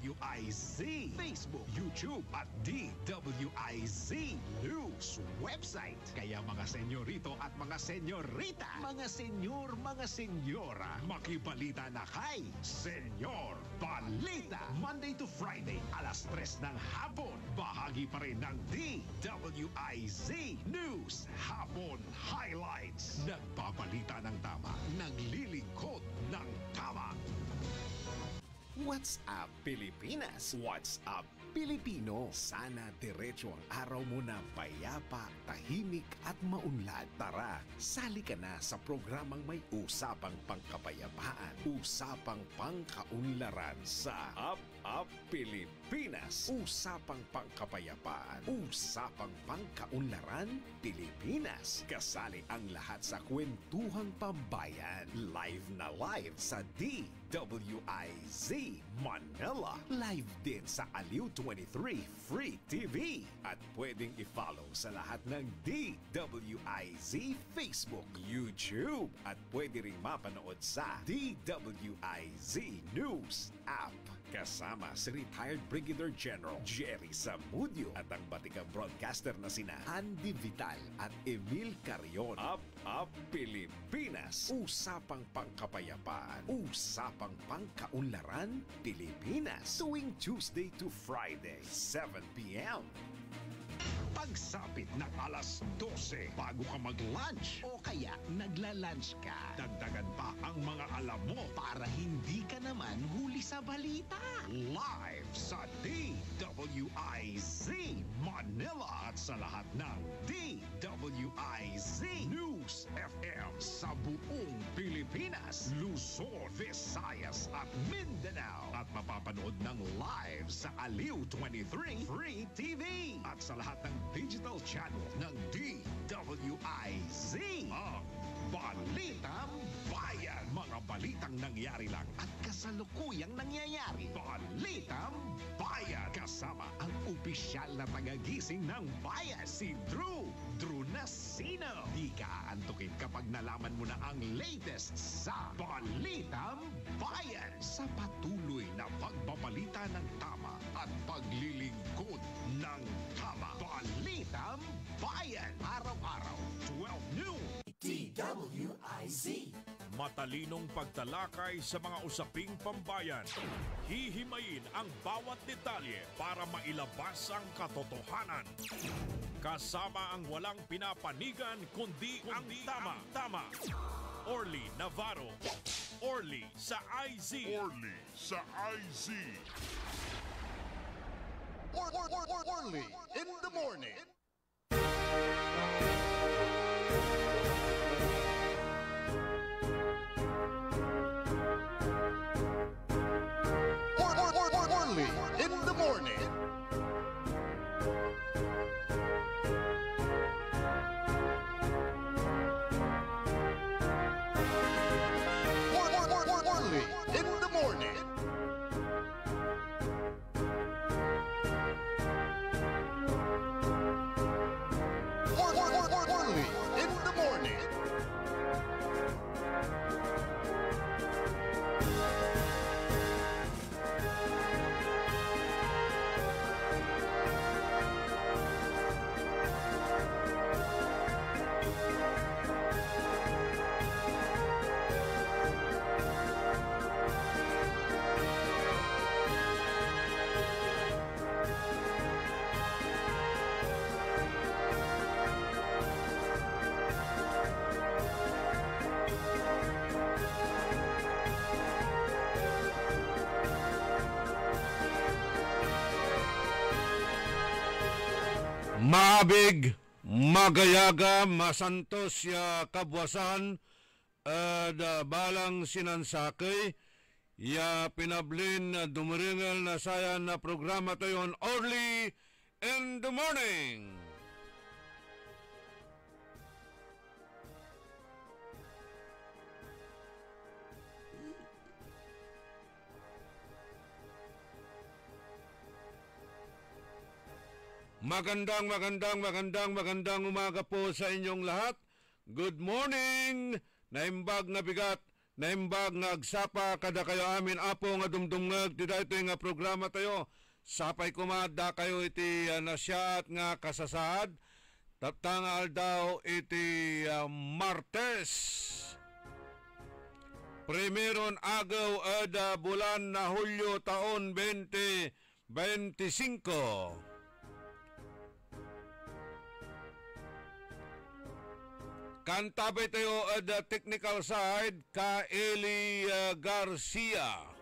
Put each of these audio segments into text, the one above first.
DWIZ Facebook, YouTube at DWIZ News website. Kaya mga senyorito at mga senyorita, mga senyor, mga senyora, makibalita na kay Senyor Balita. Monday to Friday, alas 3 ng hapon. Bahagi pa rin ng DWIZ News Hapon Highlights. Nagbabalita ng tama, naglilingkod ng tama. What's up, Pilipinas? What's up, Pilipino? Sana diretso ang araw mo na payapa, tahimik at maunlad. Tara, sali ka na sa programang may usapang pangkapayapaan, usapang pangkaunlaran sa Up Pilipinas. Usapang pangkapayapaan, usapang pangkaunlaran, Pilipinas. Kasali ang lahat sa kwentuhang pambayan. Live na live sa DWIZ Manila. Live din sa Aliw 23 Free TV. At pwedeng i-follow sa lahat ng DWIZ Facebook, YouTube. At pwede ring mapanood sa DWIZ News app. Kasama si retired Brigadier General Jerry Zamudio at ang batikang broadcaster na sina Andy Vital at Emil Carrion. Up Pilipinas. Usapang pangkapayapaan, usapang pangkaunlaran, Pilipinas. Tuwing Tuesday to Friday, 7 p.m. Pagsapit ng alas 12 bago ka mag-lunch o kaya nagla-lunch ka, dagdagan pa ang mga alam mo para hindi ka naman huli sa balita. Live sa DWIZ Manila at sa lahat ng DWIZ News FM sa buong Pilipinas, Luzon, Visayas at Mindanao. At mapapanood ng live sa Aliw 23 Free TV at sa lahat ng digital channel ng DWIZ. Ang Balitang Bayan. Mga balitang nangyari lang at kasalukuyang nangyayari. Balitang Bayan. Kasama ang opisyal na tagagising ng bayan, si Drew Nasino. Di ka aantukin kapag nalaman mo na ang latest sa Balitang Bayan. Sa patuloy na pagbabalita ng tama at paglilingkod ng tama. Balitang Bayan. Araw-araw, 12 noon. DWIZ. Matalinong pagtalakay sa mga usaping pambayan. Hihimayin ang bawat detalye para mailabas ang katotohanan. Kasama ang walang pinapanigan kundi ang tama. Orly Navarro. Orly sa IZ. Orly sa IZ. Orly in the morning. Orly in the morning. Orly in the morning. Orly in the morning. Maabig, magayaga, masantos ya kabwasan, balang sinansakay, ya pinablin dumiringal na sayan na programa to yon Orly in the morning. Magandang umaga po sa inyong lahat. Good morning! Naimbag na bigat naimbag nga agsapa kada kayo amin apo nga dumdumngeg ti daytoy nga programa tayo. Sapay kumada kayo iti nasyat nga kasasaad. Taptangal daw iti Martes. Primeron agaw ada bulan na Hulyo taon 2025. Kantabay tayo at the technical side ka Eli Garcia.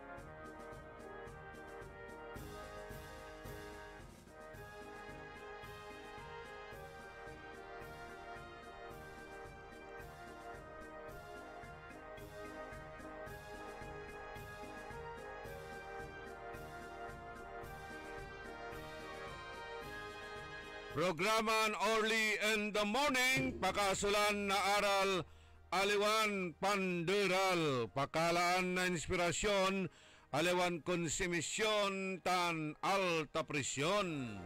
Programan Early in the Morning, pakasulan na aral, aliwan panderal, pakalaan na inspirasyon, aliwan konsumisyon, tan alta presyon.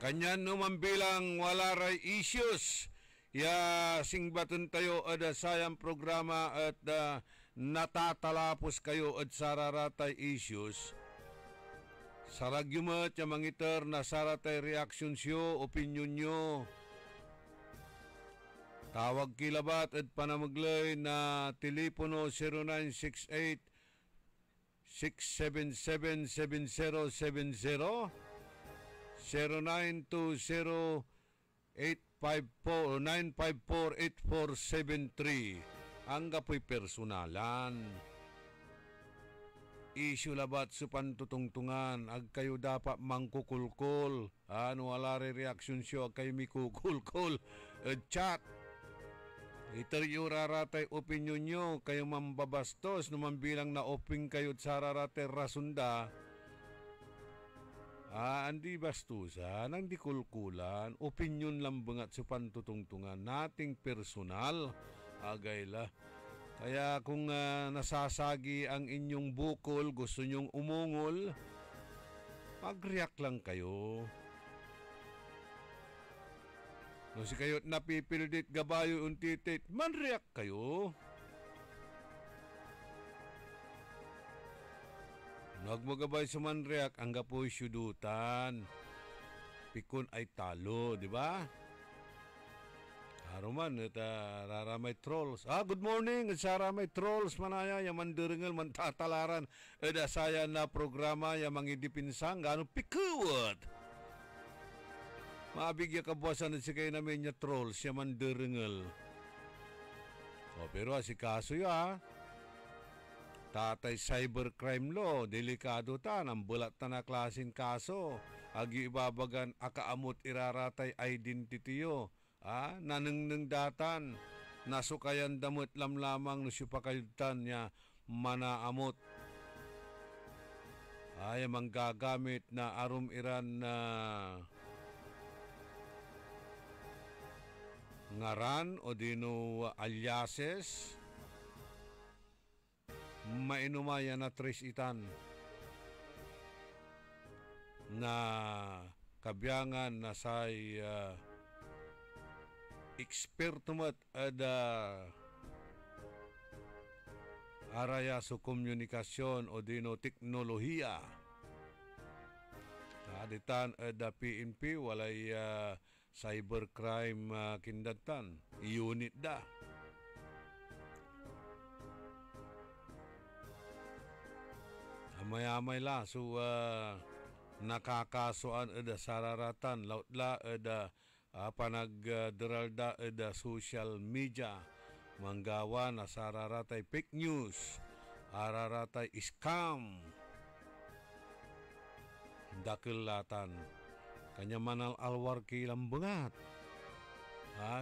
Kanyan numambilang walaray issues, ya singbatun tayo ada sayang programa at natatalapos kayo at sararatay issues. Saragyumat yung mangiter na saratay reaksyon siyo, opinion nyo. Tawag kilabat at panamaglay na telepono 0968 677-7070 0920-954-8473 ang kapoy personalan. Issue labat sa pantutungtungan, ag kayo dapat mangkukulkol. Ano wala reaksyon siyo, ag kayo mikukulkol. Chat. Iteryo raratay opinion nyo, kayo mambabastos, naman bilang na oping kayo sa raratay rasunda. Andi bastusan, ang di kulkulan, opinion lang bangat sa pantutungtungan, nating personal. Agayla. Kaya kung nasasagi ang inyong bukol, gusto nyong umungol, mag-react lang kayo. No, si kayo't napipildit gabayo untitit, man-react kayo. Nagmagabay sa man-react, ang gapoy syudutan. Pikon ay talo, di ba? Haruman, at raramay trolls. Good morning, at saramay trolls manaya, yaman diringal, man tatalaran, at asaya na programa, yamang idipinsang, gano'ng pikuwat. Mabigya kabuasan at si kayo namin niya trolls, yaman diringal. Pero si kaso ya, tatay cybercrime law, delikado tan, ang bulat na klaseng kaso, agi ibabagan, akaamot iraratay identity yo. Nanengneng datan, nasukayan damot lamlamang no supakayutan niya manaamot. Ay manggagamit na arum iran na ngaran o dino aliases, mainumaya na tres itan na kabyangan na say ekspertumat ada araya sa komunikasyon o dino teknolohiya. Aditan ada PNP walay cybercrime kindatan unit da. Amay-amay la so nakakasuan ada sararatan lautla ada panagderalda da social media manggawa na sararatay fake news, araratay scam, dakilatan kanya manal alwar kilang bangat.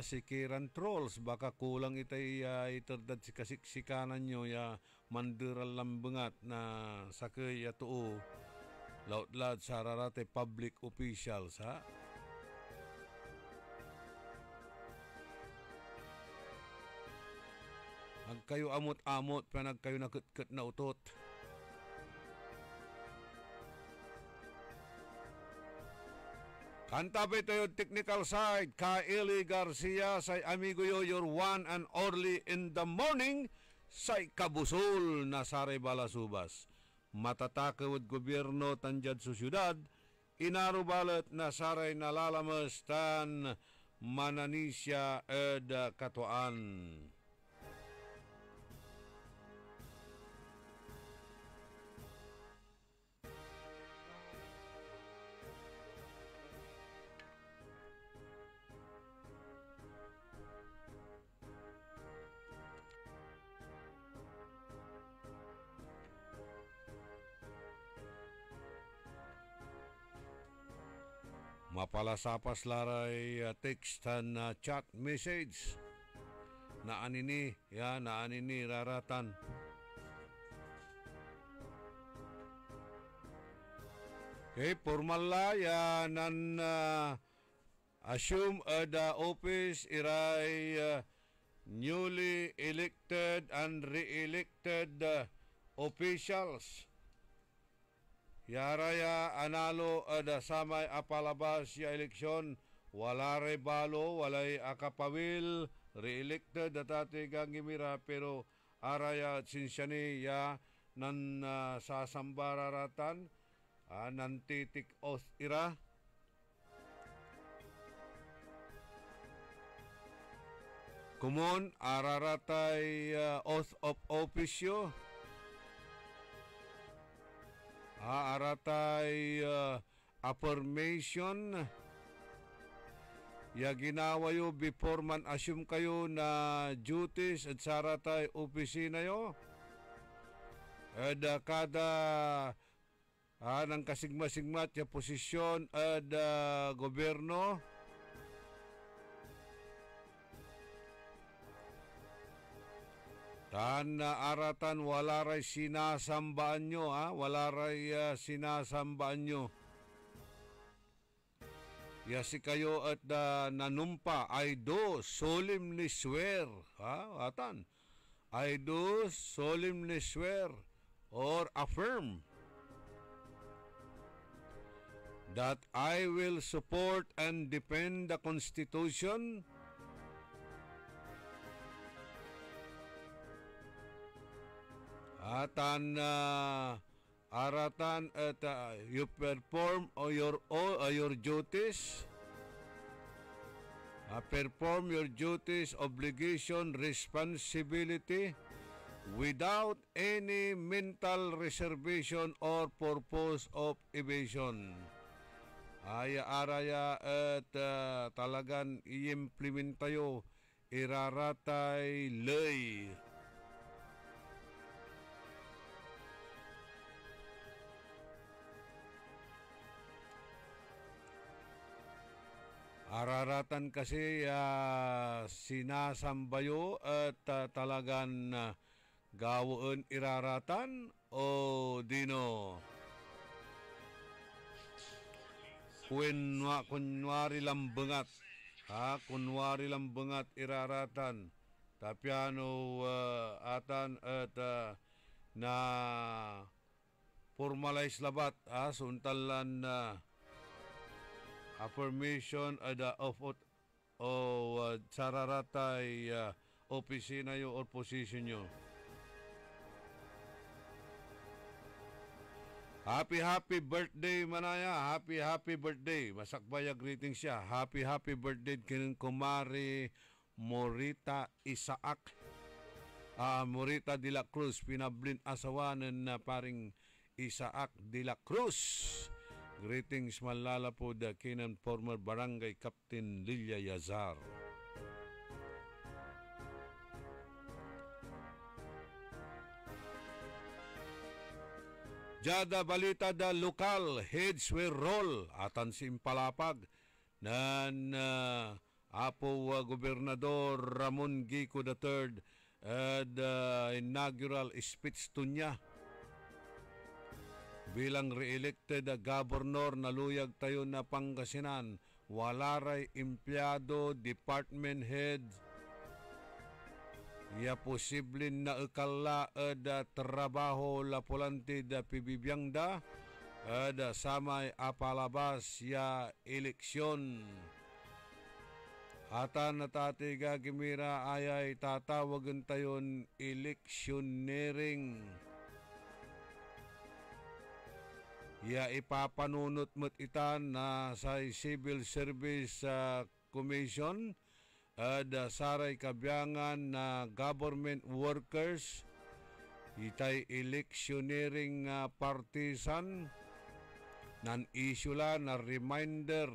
Sikiran trolls baka kulang itay iterdad si kasiksikanan nyo ya manderal lambangat na sakay atuo lautlad sararatay public officials ha. Nagkayo amot-amot pa nagkayo nakut-kut na utot. Kantabi tayo technical side, Kaeli Garcia, say amigo yo, your one and only in the morning, say kabusol na Saray Balasubas. Matatakawad gobyerno tanjad sa syudad, inarubalat na Saray nalalamas tan mananisya ed katuan. Mapalasapas laray text and chat message. Naanini raratan. Okay, formal la nan assume the office iray newly elected and re-elected officials. Yaraya analo ada samay apalabas ya eleksyon, wala ray balo, walay akapawil, re-elected datati gangimira, pero araya sinsyani ya nan sasambararatan, nan titik oath ira. Kumon araratay oath of office yo. Aratay affirmation ya ginawa yo before man assume kayo na duties at saratay opisina yo at kada ng kasigma-sigmat ya posisyon at gobyerno. Tan aratan wala ray sinasambaan nyo, wala ray sinasambaan nyo. Yasi kayo at nanumpa, I do solemnly swear, atan, I do solemnly swear or affirm that I will support and defend the Constitution atan aratan at you perform your duties, perform your duties, obligation, responsibility without any mental reservation or purpose of evasion. Araya at talagan i-implementayo iraratay lay. Araratan kasi sinasambayo at talagan gawon iraratan o dino. Kunwari lambengat, kunwari lambengat iraratan. Tapiano atan at na formalize labat, suntalan affirmation of sararatay opisina yo or position yo. Happy birthday manaya, happy birthday. Masakbaya greeting siya. Happy birthday kinin kumari Morita Isaac. Morita de la Cruz, pinablin asawanan na paring Isaac de la Cruz. Greetings malala po da kinan former barangay Captain Lilia Yazar. Jada balita da lokal heads will roll atan simpalapag nan apo Gobernador Ramon Gico III inaugural speech to niya. Bilang re-elected governor na luyag tayo na Pangasinan, wala ray empleyado, department head, ya posibleng na ikala da trabaho la polante da pibibiyang da ada samay apalabas ya eleksyon. Atan na tatiga gimira ayay tatawagan tayon electioneering. Ya ipapanunot mo't itan na sa Civil Service Commission ada saray kabyangan na government workers itay electioneering partisan nan issue la na reminder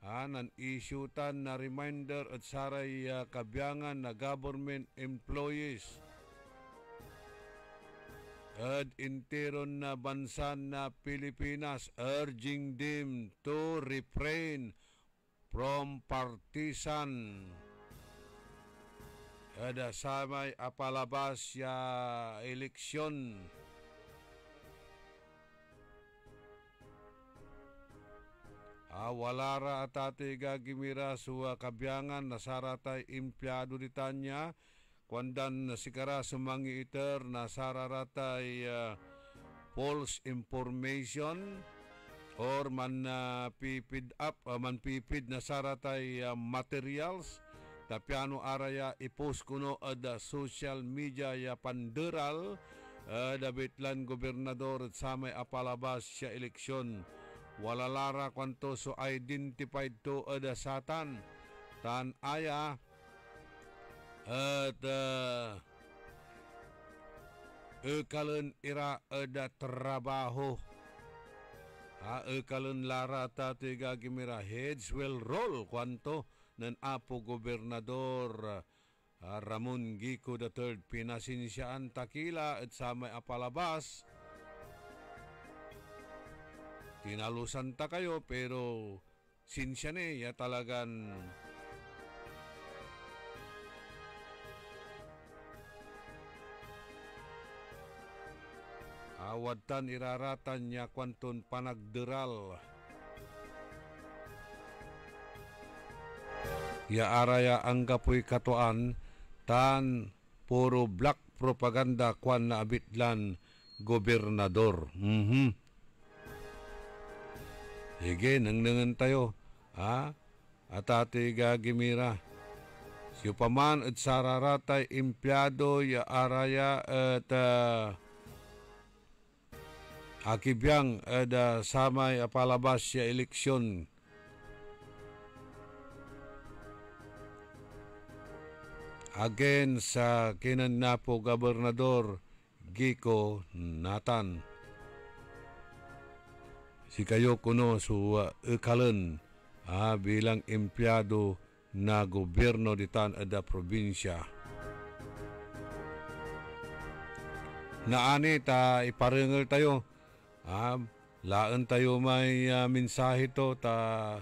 nan issue tan na reminder at saray kabyangan na government employees at interon na bansa na Pilipinas urging them to refrain from partisan. Ada samay apalabas ya eleksyon. Walara atate gagimira suwa kabyangan nasaratay empleyado ditanya kuandan sikara sumangi iter nasararatay false information or man pipid up man pipid nasaratay materials tapiano araya ipost kuno ada social media ya panderal dabitlan gobernador at samay apalabas siya eleksyon. Walalara kwanto so identified to ada satan tan aya at ekalan ira ada trabaho ekalan lara tatiga gimira heads will roll kwanto nan apo gobernador Ramon Gico III pinasinsiyaan takila at samay apalabas tinalusan ta kayo pero sinsya ya talagan awatan iraratan niya kwanton panagderal ya araya ang kapoy katuan tan puro black propaganda kwan na abitlan gobernador. Sige, nangnangan tayo. Atate gagimira. Siyo paman at sararatay empleyado ya araya at akibyang at samay apalabas ya eleksyon. Again sa kinanapo gobernador Gico Nathan. Si kayo kuno su ekalan bilang empleyado na gobyerno ditan ada probinsya. Naani ta iparengal tayo. Laan tayo may mensahe to ta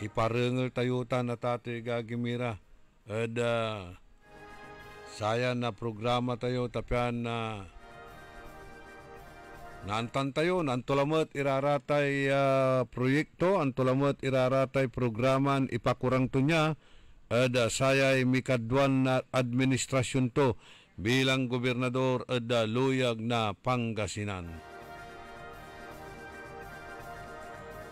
iparengal tayo ta na tate gagimira. Ada saya na programa tayo tapian na naantan tayo, naantulamat iraratay proyekto, antulamat iraratay programan ipakurang to niya, ada sayay mikadwan na administrasyon to bilang gobernador ada luyag na Pangasinan.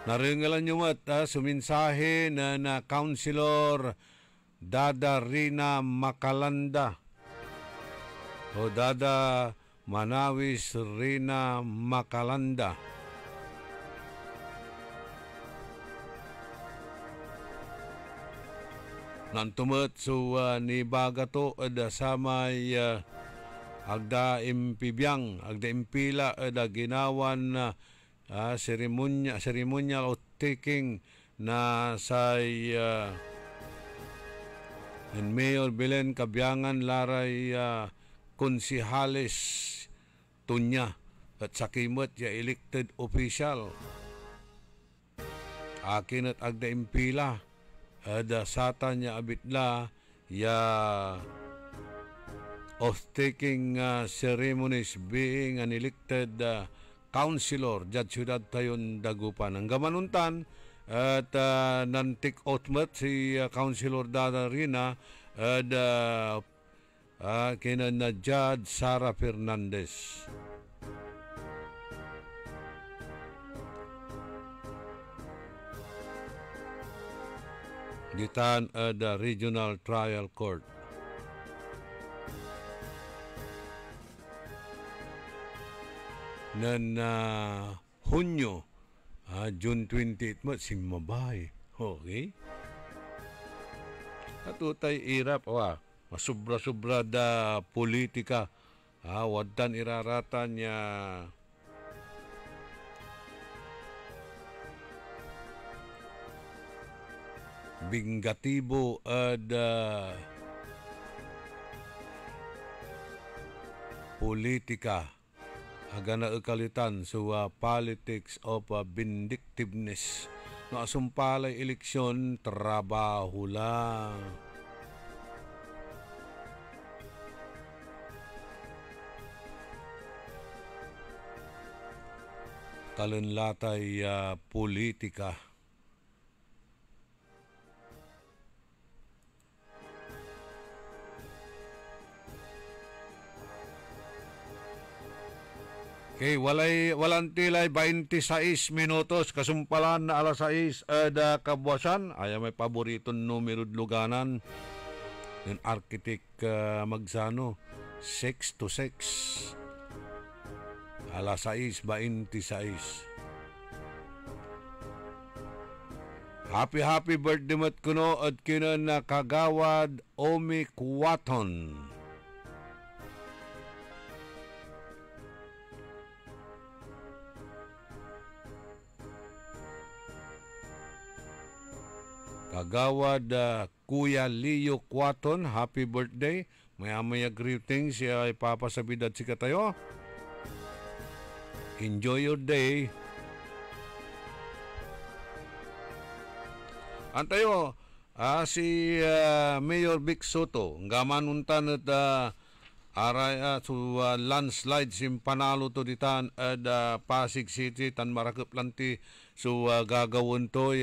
Naringalan nyo mat, suminsahe na Councilor Dada Rina Makalanda o Dada Manawis Rina Makalanda. Nantumat so ni Bagato ada samay agda impibiyang, agda impila ada ginawan ceremonial o taking na say and Mayor Belen Kabyangan Laray konsihales tunya at sakimot ya elected official. Akin at agda impila ada satan ya abitla ya oath-taking ceremonies being an elected councilor jat syudad tayon Dagupan. Ang gamanuntan at nantik outmet si Councilor Dada Rina at kina na Judge Sara Fernandez. ditan the Regional Trial Court. Nan Hunyo, June 28 mo, sing mabay. Okay? Katutay irap, masubra-subra da politika. Wadan iraratan niya bingatibo politika. Agana ekalitan sa politics of vindictiveness. No asumpalay eleksyon, trabaho lang. Talenlatay politika. Okay, walang tilay 26 minutos kasumpalan na alas 6 da kabuwasan. Ay may paboritong numero luganan ng architect Magsano 6 to 6. Alas 6, 26. Happy birthday mat kuno at kinan na kagawad Omi Kuwaton. Kagawad Kuya Leo Kuwaton, happy birthday. Maya greetings siya ipapasabidad si katayo. Enjoy your day. Antayo, si Mayor Vic Soto, ngamanuntan at aray landslide sim panalo to ditan at Pasig City tan marakip lanti so gagawon to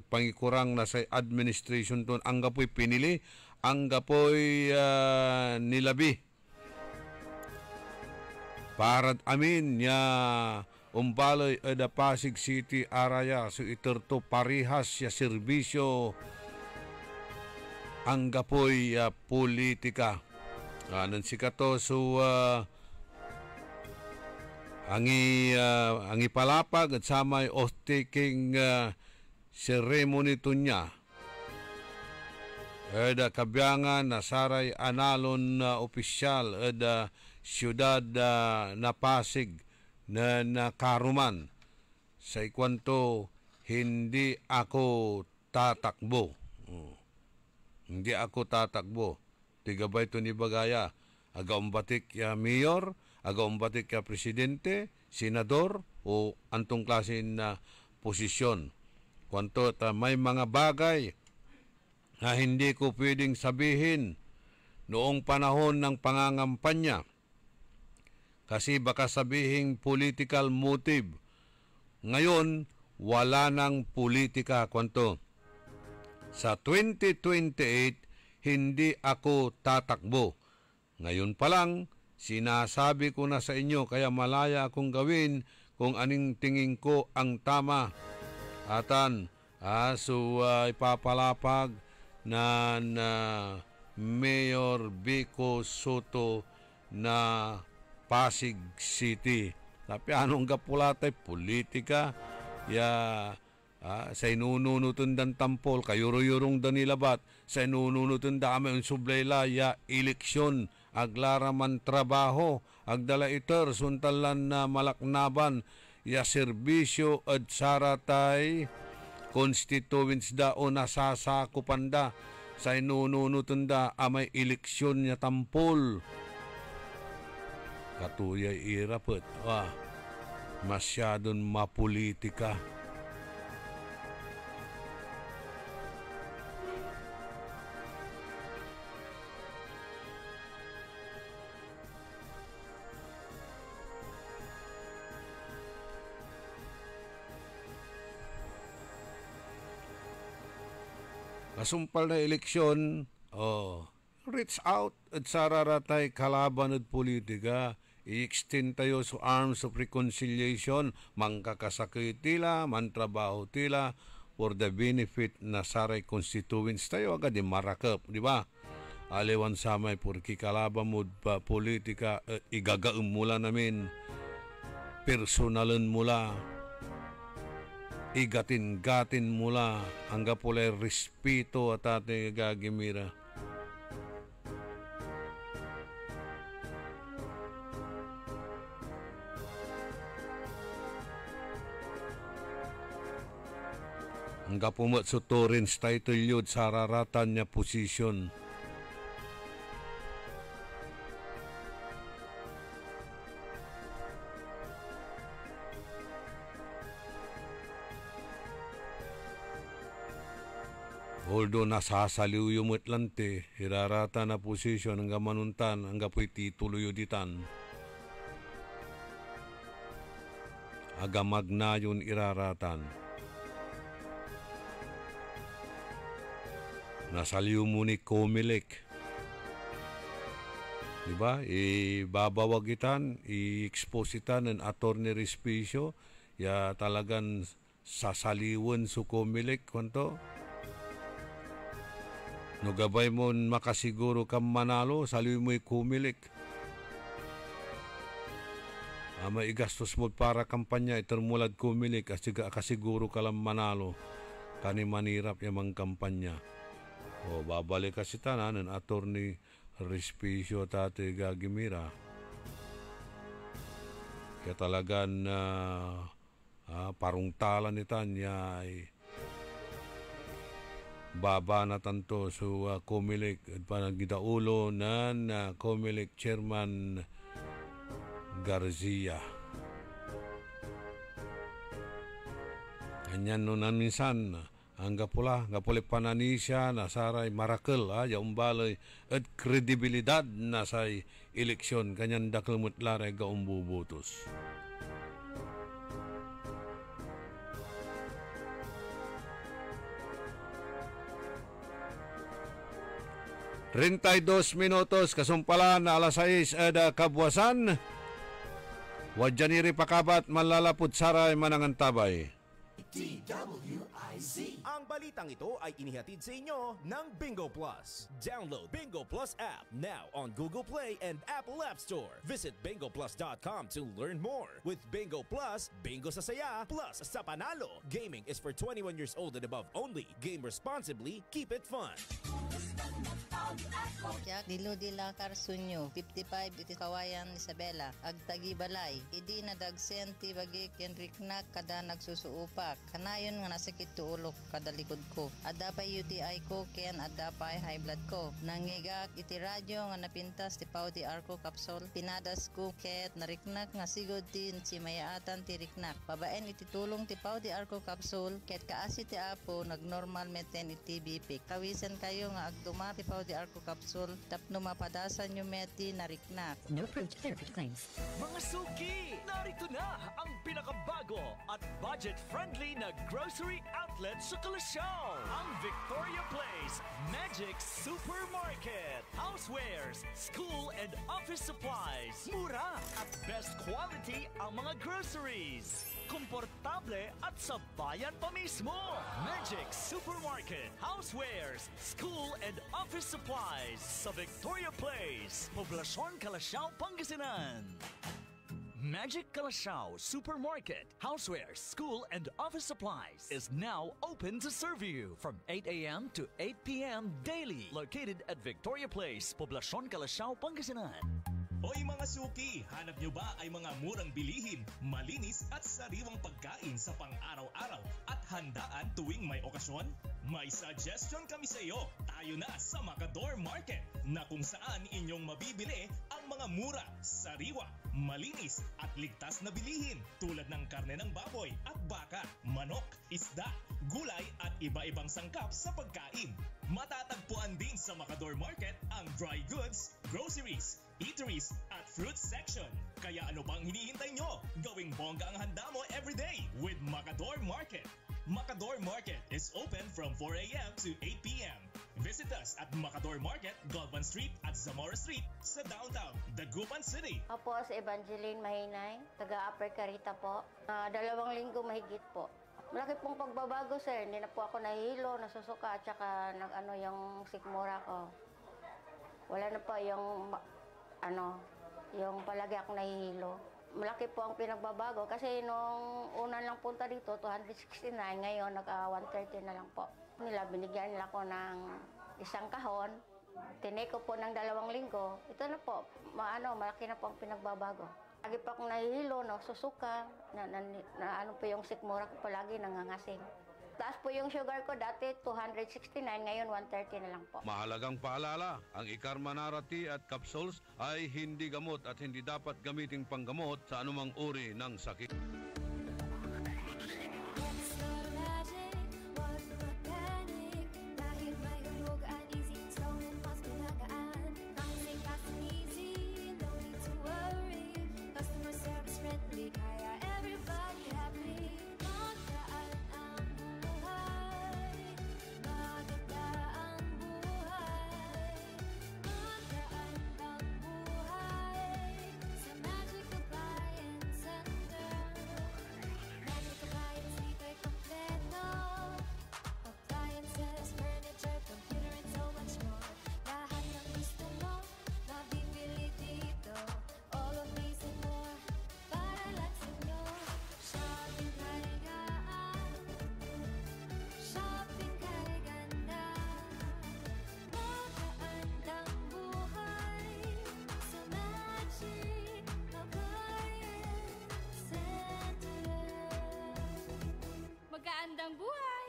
pangikurang na sa administration to ang gapoy pinili, ang gapoy nilabi para amin ya umbaloy ada Pasig City araya so iterto parihas ya serbisyo ang gapoy politika. Nan sikato so angi palapag at samay off-taking ceremony to niya. Eda kabyangan na saray analon na opisyal eda siyudad na Pasig na nakaruman. Sa ikwanto, hindi ako tatakbo. Hindi ako tatakbo. Tigabay to ni Bagaya. Agaumbatik ya mayor, agaumbatik ya presidente, senador, o antong klase na posisyon. Kwanto may mga bagay na hindi ko pwedeng sabihin noong panahon ng pangangampanya. Kasi baka sabihin political motive. Ngayon, wala nang politika. Kwanto? Sa 2028, hindi ako tatakbo. Ngayon pa lang, sinasabi ko na sa inyo kaya malaya akong gawin kung aning tingin ko ang tama. Atan, ipapalapag na Mayor Vico Soto na Pasig City. Tapi anong gapulatay politika sa inununutan dan tampol kayuro-yurong danilabat sa inununutan da kami ang sublayla eleksyon aglaraman trabaho agdala iter suntalan na malaknaban serbisyo at saratay constituents da o nasasakupan da sa inununutan da amay eleksyon niya tampol. Katuyay irapot. Masyadong mapolitika. Kasumpal na eleksyon, reach out at sararatay kalaban at politika. I-extend tayo sa arms of reconciliation, mangkakasakit tila, mantrabaho tila, for the benefit na saray constituents tayo agad di marakap, di ba? Aliwan samay purki kalaban mo pa politika igagaum mula namin personalan mula igatin-gatin mula hangga pulay respeto at ating gagimira. Hangga pumat sa Torrens title yun sa raratan niya posisyon. Although nasasaliw yung Atlante, hirarata na posisyon hangga manuntan, hangga po'y titulo yuditan. Aga magna yun iraratan. Nasaliw mo ni Comelec. Diba? Ibabawagitan, i-expositan ng attorney Respicio, ya talagang sasaliwan su Comelec, kwanto? No gabay mo makasiguro kang manalo, saliw mo Comelec. Ama igastos mo para kampanya, itermulad Comelec, kasiguro ka lang manalo. Kani manirap yung kampanya. O babalik kasi tanan ng attorney Respicio tate gagimira. Kaya talagang parungtalan ni Tanya ay baba na tanto so Comelec at panagidaulo ng Comelec Chairman Garcia. Ganyan nun minsan ang gapula pananisya na saray marakel yaong balay at kredibilidad na sa eleksyon kanyan dakelmut laray gaumbubutos. Rintay 2 minutos kasumpalan na alas 6 ada kabuasan. Wadyaniri pakabat malalapot saray manangantabay. DWIZ. Ang balitang ito ay inihatid sa inyo ng Bingo Plus. Download Bingo Plus app now on Google Play and Apple App Store. Visit bingoplus.com to learn more. With Bingo Plus, bingo sa saya, plus sa panalo. Gaming is for 21 years old and above only. Game responsibly, keep it fun. Yak dilo-dila karsunyo 55 iti kawayan Isabela ag tagibalay idi nadagsen ti bagik ken riknak kada nagsusuupak kanayon nga nasakit tuulok kada likod ko adapay UTI ko ken adapay high blood ko nangigak iti radyo nga napintas ti Pau ti Arco capsule pinadas ko ket nariknak nga sigod tin si mayaatan ti riknak babaen iti tulong ti Pau ti Arco capsule ket kaasi ti apo nagnormal meten iti BP kawisan kayo nga agduma ti Pau ti Arco capsule tapno mapadasan yung meti na riknak. No approved therapy claims. Mga suki, narito na ang pinakabago at budget-friendly na grocery outlet sa Kalasyaw. Ang Victoria Place Magic Supermarket. Housewares, school and office supplies. Mura at best quality ang mga groceries. Komportable at sa bayan pa mismo. Magic Supermarket, Housewares, School and Office Supplies sa Victoria Place, Poblacion, Kalasyaw, Pangasinan. Magic Kalasyaw Supermarket, Housewares, School and Office Supplies is now open to serve you from 8 a.m. to 8 p.m. daily. Located at Victoria Place, Poblacion, Kalasyaw, Pangasinan. Hoy mga suki, hanap nyo ba ay mga murang bilihin, malinis at sariwang pagkain sa pang-araw-araw at handaan tuwing may okasyon? May suggestion kami sa iyo. Tayo na sa Macador Market na kung saan inyong mabibili ang mga mura, sariwa, malinis at ligtas na bilihin tulad ng karne ng baboy at baka, manok, isda, gulay at iba-ibang sangkap sa pagkain. Matatagpuan din sa Macador Market ang dry goods, groceries, eateries at fruit section. Kaya ano bang hinihintay nyo? Gawing bongga ang handa mo everyday with Macador Market. Macador Market is open from 4 a.m. to 8 p.m. Visit us at Macador Market, Galvan Street at Zamora Street sa downtown, Dagupan City. Opo, si Evangeline Mahinay, taga Upper Carita po. 2 linggo mahigit po. Malaki pong pagbabago, sir. Hindi na po ako nahihilo, nasusuka, at saka yung sikmura ko. Wala na po yung palagi ako nahihilo. Malaki po ang pinagbabago kasi nung una lang punta dito, 269, ngayon naka-130 na lang po. Binigyan nila ko ng isang kahon, tineko po ng 2 linggo. Ito na po, malaki na po ang pinagbabago. Lagi pa akong nahihilo, susuka, po yung sikmura ko palagi nangangasing. Taas po yung sugar ko, dati 269, ngayon 130 na lang po. Mahalagang paalala, ang Ikarmanara tea at capsules ay hindi gamot at hindi dapat gamiting panggamot sa anumang uri ng sakit. Magandang buhay!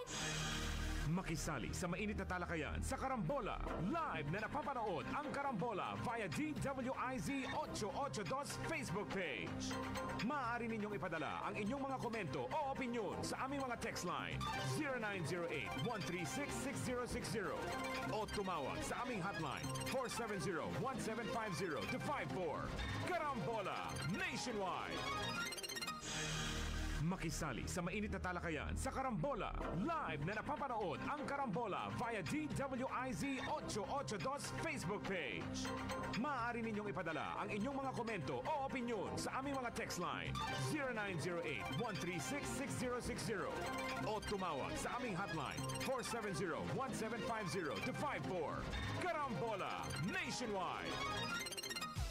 Makisali sa mainit na talakayan sa Karambola. Live na napapanood ang Karambola via DWIZ 882 Facebook page. Maaari ninyong ipadala ang inyong mga komento o opinyon sa aming mga text line 0908-136-6060 o tumawag sa aming hotline 470-1750-54. Karambola Nationwide! Makisali sa mainit na talakayan sa Karambola. Live na napapanood ang Karambola via DWIZ 882 Facebook page. Maaari ninyong ipadala ang inyong mga komento o opinyon sa aming mga text line 0908-136-6060 o tumawag sa aming hotline 470-1750-54. Karambola Nationwide!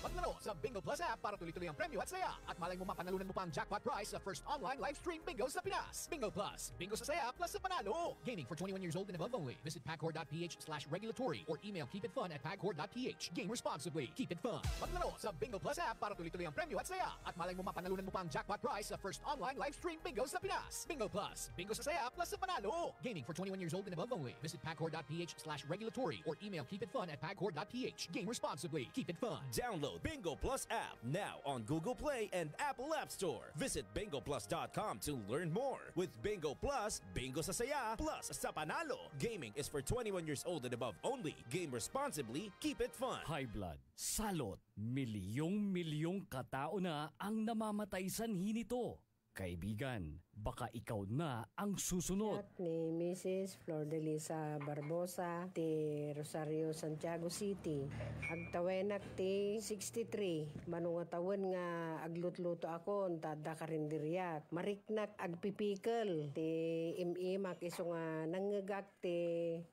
Maglaro sa Bingo Plus app para tuloy-tuloy ang premyo at saya. At malay mo mapanalunan mo pa ang jackpot prize sa first online live stream bingo sa Pinas. Bingo Plus. Bingo sa saya plus sa panalo. Gaming for 21 years old and above only. Visit pagcor.ph/regulatory or email keepitfun@pagcor.ph. Game responsibly. Keep it fun. Maglaro sa Bingo Plus app para tuloy-tuloy ang premyo at saya. At malay mo mapanalunan mo pa ang jackpot prize sa first online live stream bingo sa Pinas. Bingo Plus. Bingo sa saya plus sa panalo. Gaming for 21 years old and above only. Visit pagcor.ph/regulatory or email keepitfun@pagcor.ph. Game responsibly. Keep it fun. Download Bingo Plus app now on Google Play and Apple App Store. Visit bingoplus.com to learn more. With Bingo Plus, bingo sa saya plus sa panalo. Gaming is for 21 years old and above only. Game responsibly. Keep it fun. High blood, salot, milyong-milyong katao na ang namamatay sanhi nito. Kaibigan, baka ikaw na ang susunod. Ni Mrs. Flor de Lisa Barbosa, ti Rosario, Santiago City. Agtawenak ti 63. Manungatawan nga aglutluto ako, tada karindiryak. Mariknak agpipikal. Ti imimak iso nga nangagak ti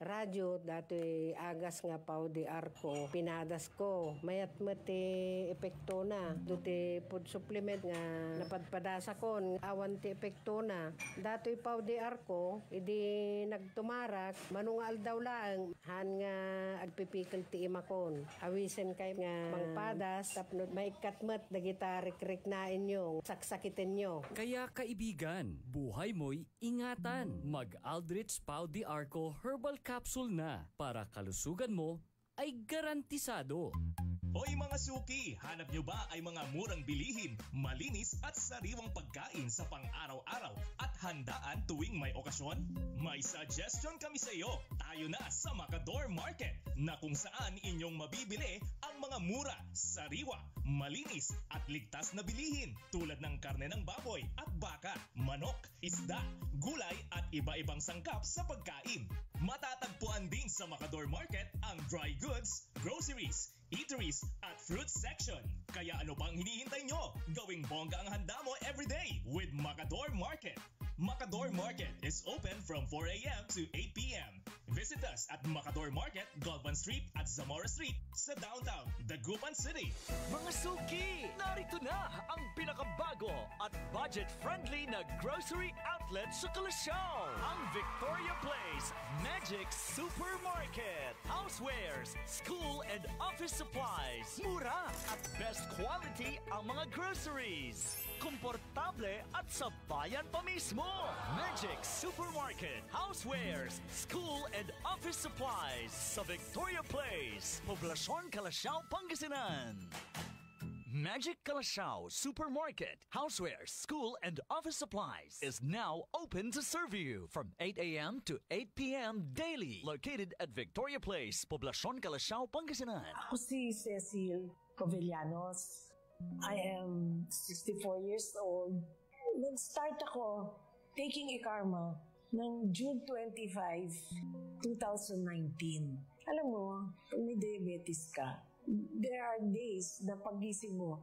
radyo, dato'y agas nga pao di arko. Pinadas ko. Mayat mo ti epekto na. Duti food supplement nga napadpadasa ko. Awan ti epekto na. Dato'y pao di arko, idi nagtumarak, manungal daw lang, han nga agpipikal ti imakon. Awisen kay nga mangpadas, tapno maikatmat, dagita rik-rik na inyo, saksakitin nyo. Kaya kaibigan, buhay mo'y ingatan. Mag-Aldrich Pau di Arco Herbal Capsule na para kalusugan mo ay garantisado. Hoy mga suki, hanap nyo ba ay mga murang bilihin, malinis at sariwang pagkain sa pang-araw-araw at handaan tuwing may okasyon? May suggestion kami sa iyo. Tayo na sa Macador Market na kung saan inyong mabibili ang mga mura, sariwa, malinis at ligtas na bilihin tulad ng karne ng baboy at baka, manok, isda, gulay at iba-ibang sangkap sa pagkain. Matatagpuan din sa Macador Market ang dry goods, groceries, eateries at fruit section. Kaya ano bang hinihintay nyo? Gawing bongga ang handa mo everyday with Macador Market. Macador Market is open from 4 a.m. to 8 p.m. Visit us at Macador Market, Galvan Street at Zamora Street sa downtown Dagupan City. Mga suki, narito na ang pinakabago at budget-friendly na grocery outlet sa Kalasyaw. Ang Victoria Place Magic Supermarket. Housewares, school and office supplies. Mura at best quality ang mga groceries. Komportable at sa bayan pa mismo. Magic Supermarket, Housewares, School and Office Supplies sa Victoria Place, Poblacion, Kalasyaw, Pangasinan. Magic Kalasyaw Supermarket, Housewares, School and Office Supplies is now open to serve you from 8 a.m. to 8 p.m. daily. Located at Victoria Place, Poblacion, Kalasyaw, Pangasinan. Ako si Cecil Covellanos. I am 64 years old. Nag-start ako taking e-karma ng June 25, 2019. Alam mo, pag may diabetes ka, there are days na pagising mo,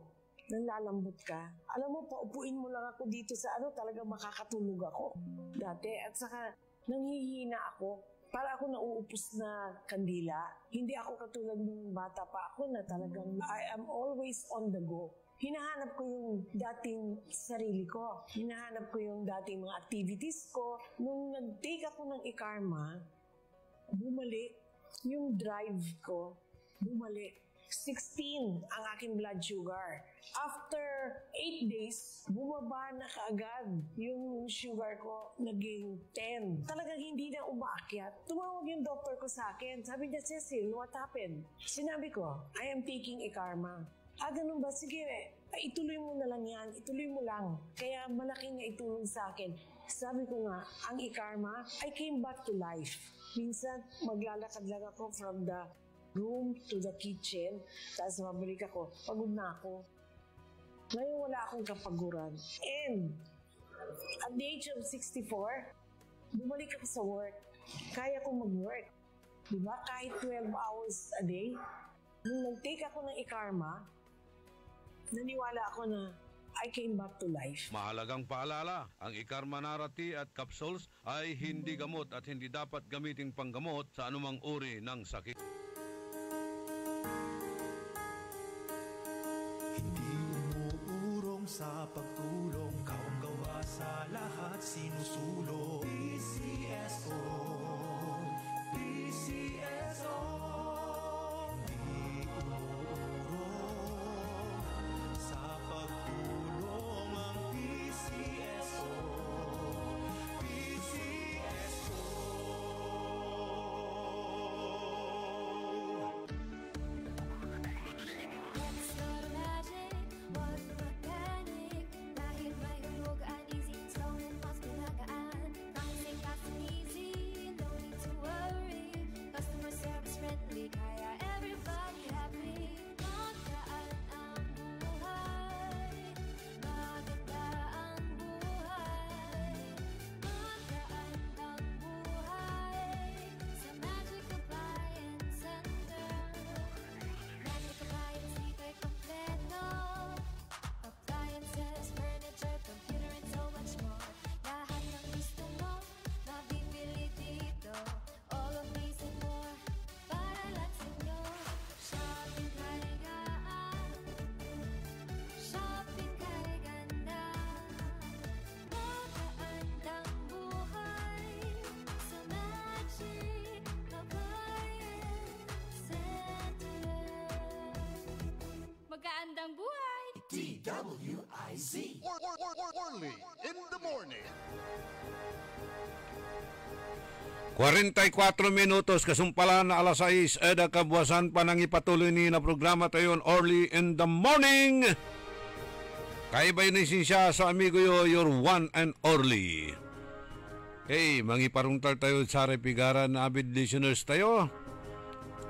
nalalambot ka. Alam mo, paupuin mo lang ako dito sa talagang makakatulog ako dati. At saka, nanghihina ako. Para ako nauupos na kandila. Hindi ako katulad ng bata pa ako na talagang I am always on the go. Hinahanap ko yung dating sarili ko. Hinahanap ko yung dating mga activities ko. Nung nag-take ako ng e-karma, bumalik yung drive ko. Bumalik. 16 ang aking blood sugar. After 8 days, bumaba na kaagad yung sugar ko, naging 10. Talagang hindi na umaakyat. Tumawag yung doctor ko sa akin. Sabi niya, Cecil, what happened? Sinabi ko, I am taking e-karma. Ganun ba? Sige, ituloy mo na lang yan. Ituloy mo lang. Kaya malaking naitulong sa akin. Sabi ko nga, ang e-karma, I came back to life. Minsan, maglalakad lang ako from the room to the kitchen, tapos mabalik ako, pagod na ako. Ngayon wala akong kapaguran. And at the age of 64, bumalik ako sa work. Kaya kong mag-work. Diba? Kahit 12 hours a day. Nung nag-take ako ng e-karma, naniwala ako na I came back to life. Mahalagang paalala, ang e-karma narati at capsules ay hindi gamot at hindi dapat gamiting panggamot sa anumang uri ng sakit. Sa pagtulong, kawang-gawa sa lahat sinusulong. PCSO, PCSO, di umuurong sa pagtulong ang PCSO, PCSO. Magaandang buhay! DWIZ. Orly in the morning. 44 minutos kasumpalan na alas 6 eda kabuwasan pa nang ipatuloy ni na programa tayon Early in the Morning. Kaibay ni siya sa amigo yo, your one and only. Hey, mangiparungtal tayo sa repigaran na avid listeners tayo.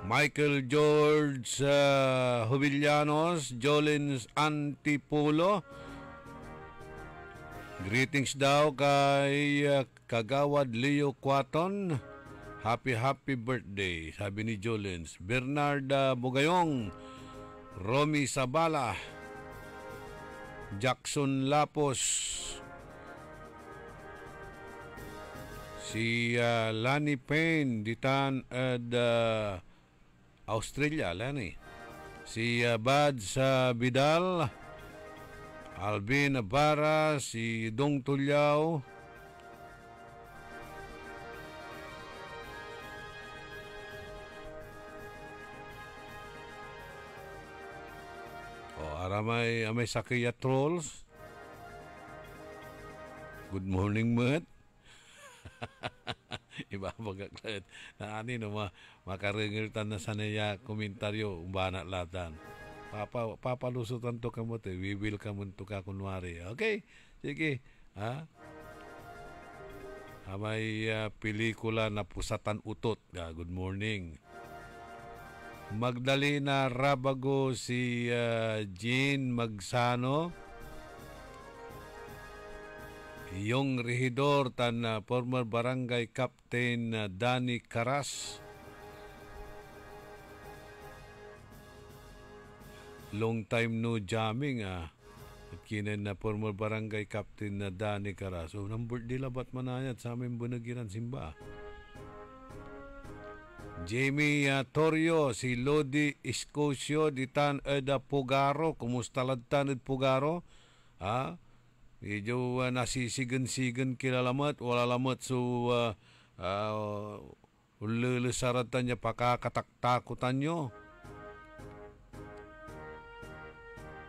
Michael George Hubillanos, Jolins Antipulo. Greetings daw kay Kagawad Leo Quaton. Happy birthday, sabi ni Jolins. Bernard Bugayong, Romy Sabala, Jackson Lapos, Si Lani Payne ditan ad Australia, Lani. Si Bad sa Bidal, Alvin Abara, si Dong Tulyao, aramay Sakiya Trolls. Good morning, Mat. Iba pagkaklat na ani no makarengirtan na sanaya komentaryo umbana latan. Papalusutan to kamo te, we will kamo to ka kunwari. Okay, sige. Ha? May pelikula na Pusatan Utot. Good morning. Magdalena Rabago, si Jean Magsano, yung rehidor tan former barangay captain Danny Caras, long time no jamming kinan na former barangay captain na Danny Caras. So number di labat manayat sa aming bunagiran simba. Jamie Torrio, si Lodi Escocio, ditan eda Pugaro. Kumusta ladtan ed Pugaro? Medyo nasisigan-sigan kilalamat. Wala lamat so ululesaratan niya pakakataktakutan nyo.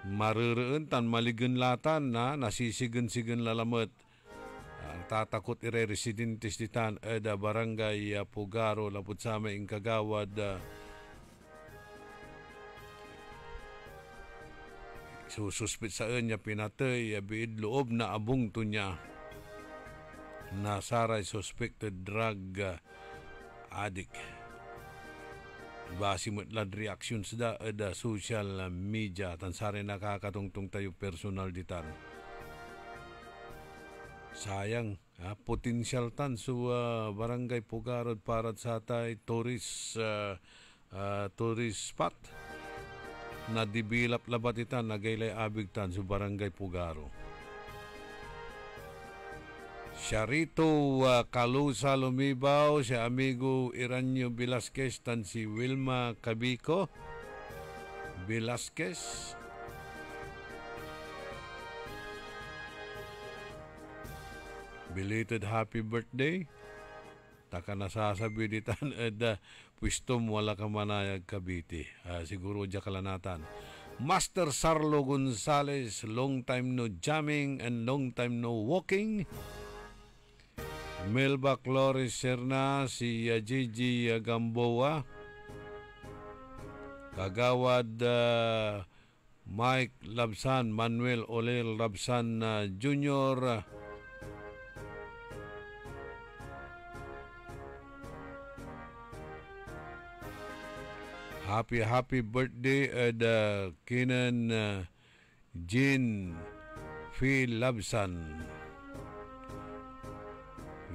Maruraan tan maligan latan na nasisigan-sigan lalamat. Tatakot ire-residentes ditan eda barangay Pugaro lapud sa may kagawad suspit sa niya pinatay biid loob na abong to niya nasaray suspected drug addict. Basi mo lad reactions da eda social media tansare nakakatungtong tayo personal ditan. Sayang, potensyal tan so barangay Pugarod para sa tay tourist spot na develop labat itan nagaylay abig tan so barangay Pugaro. Sharito Kalusa lumibaw, si amigo Iranyo Velasquez tan si Wilma Cabico Velasquez. Belated happy birthday. Taka nasasabi ditan eda pwistom wala ka manayag Cavite. Siguro dya kalanatan. Master Sarlo Gonzales, long time no jamming and long time no walking. Melba Cloris Serna, si Gigi Gamboa. Kagawad Mike Labsan, Manuel Olel Labsan Jr., happy birthday at kinan Jean Phil Labsan.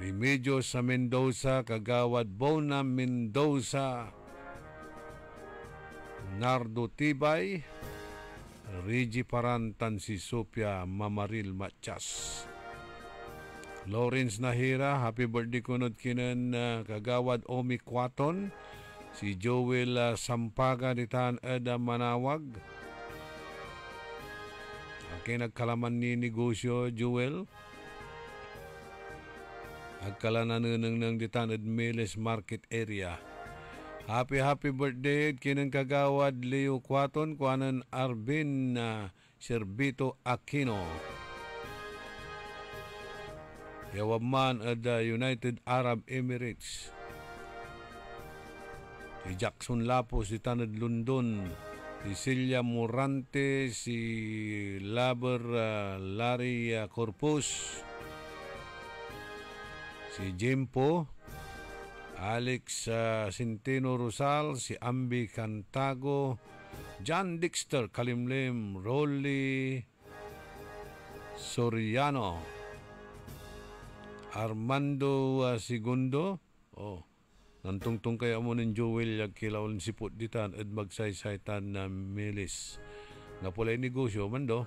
Remedios sa Mendoza, Kagawad Bona Mendoza, Nardo Tibay, Rigi Parantan, si Sophia Mamaril Machas. Lawrence Nahira, happy birthday kunod kinan Kagawad Omi Quaton, si Joel Sampaga ditan eda Manawag. Okay, nagkalaman ni negosyo Joel. Agkalananunang ng ditan ed Miles Market area. Happy birthday kinang Kagawad Leo Quaton, kuanan Arvin Servito Aquino. Yawaman eda United Arab Emirates. Si Jackson Lapos, si Tanad Lundon, si Celia Morante, si Laber Larry Corpus, si Jempo, Alex Centeno Rosal, si Ambi Cantago, John Dexter Kalimlim, Rolly Soriano, Armando Segundo, nantungtung kaya mo ng Joel yung kilawin sipot ditan at magsaysaytan na milis. Nga pala yung negosyo, mando.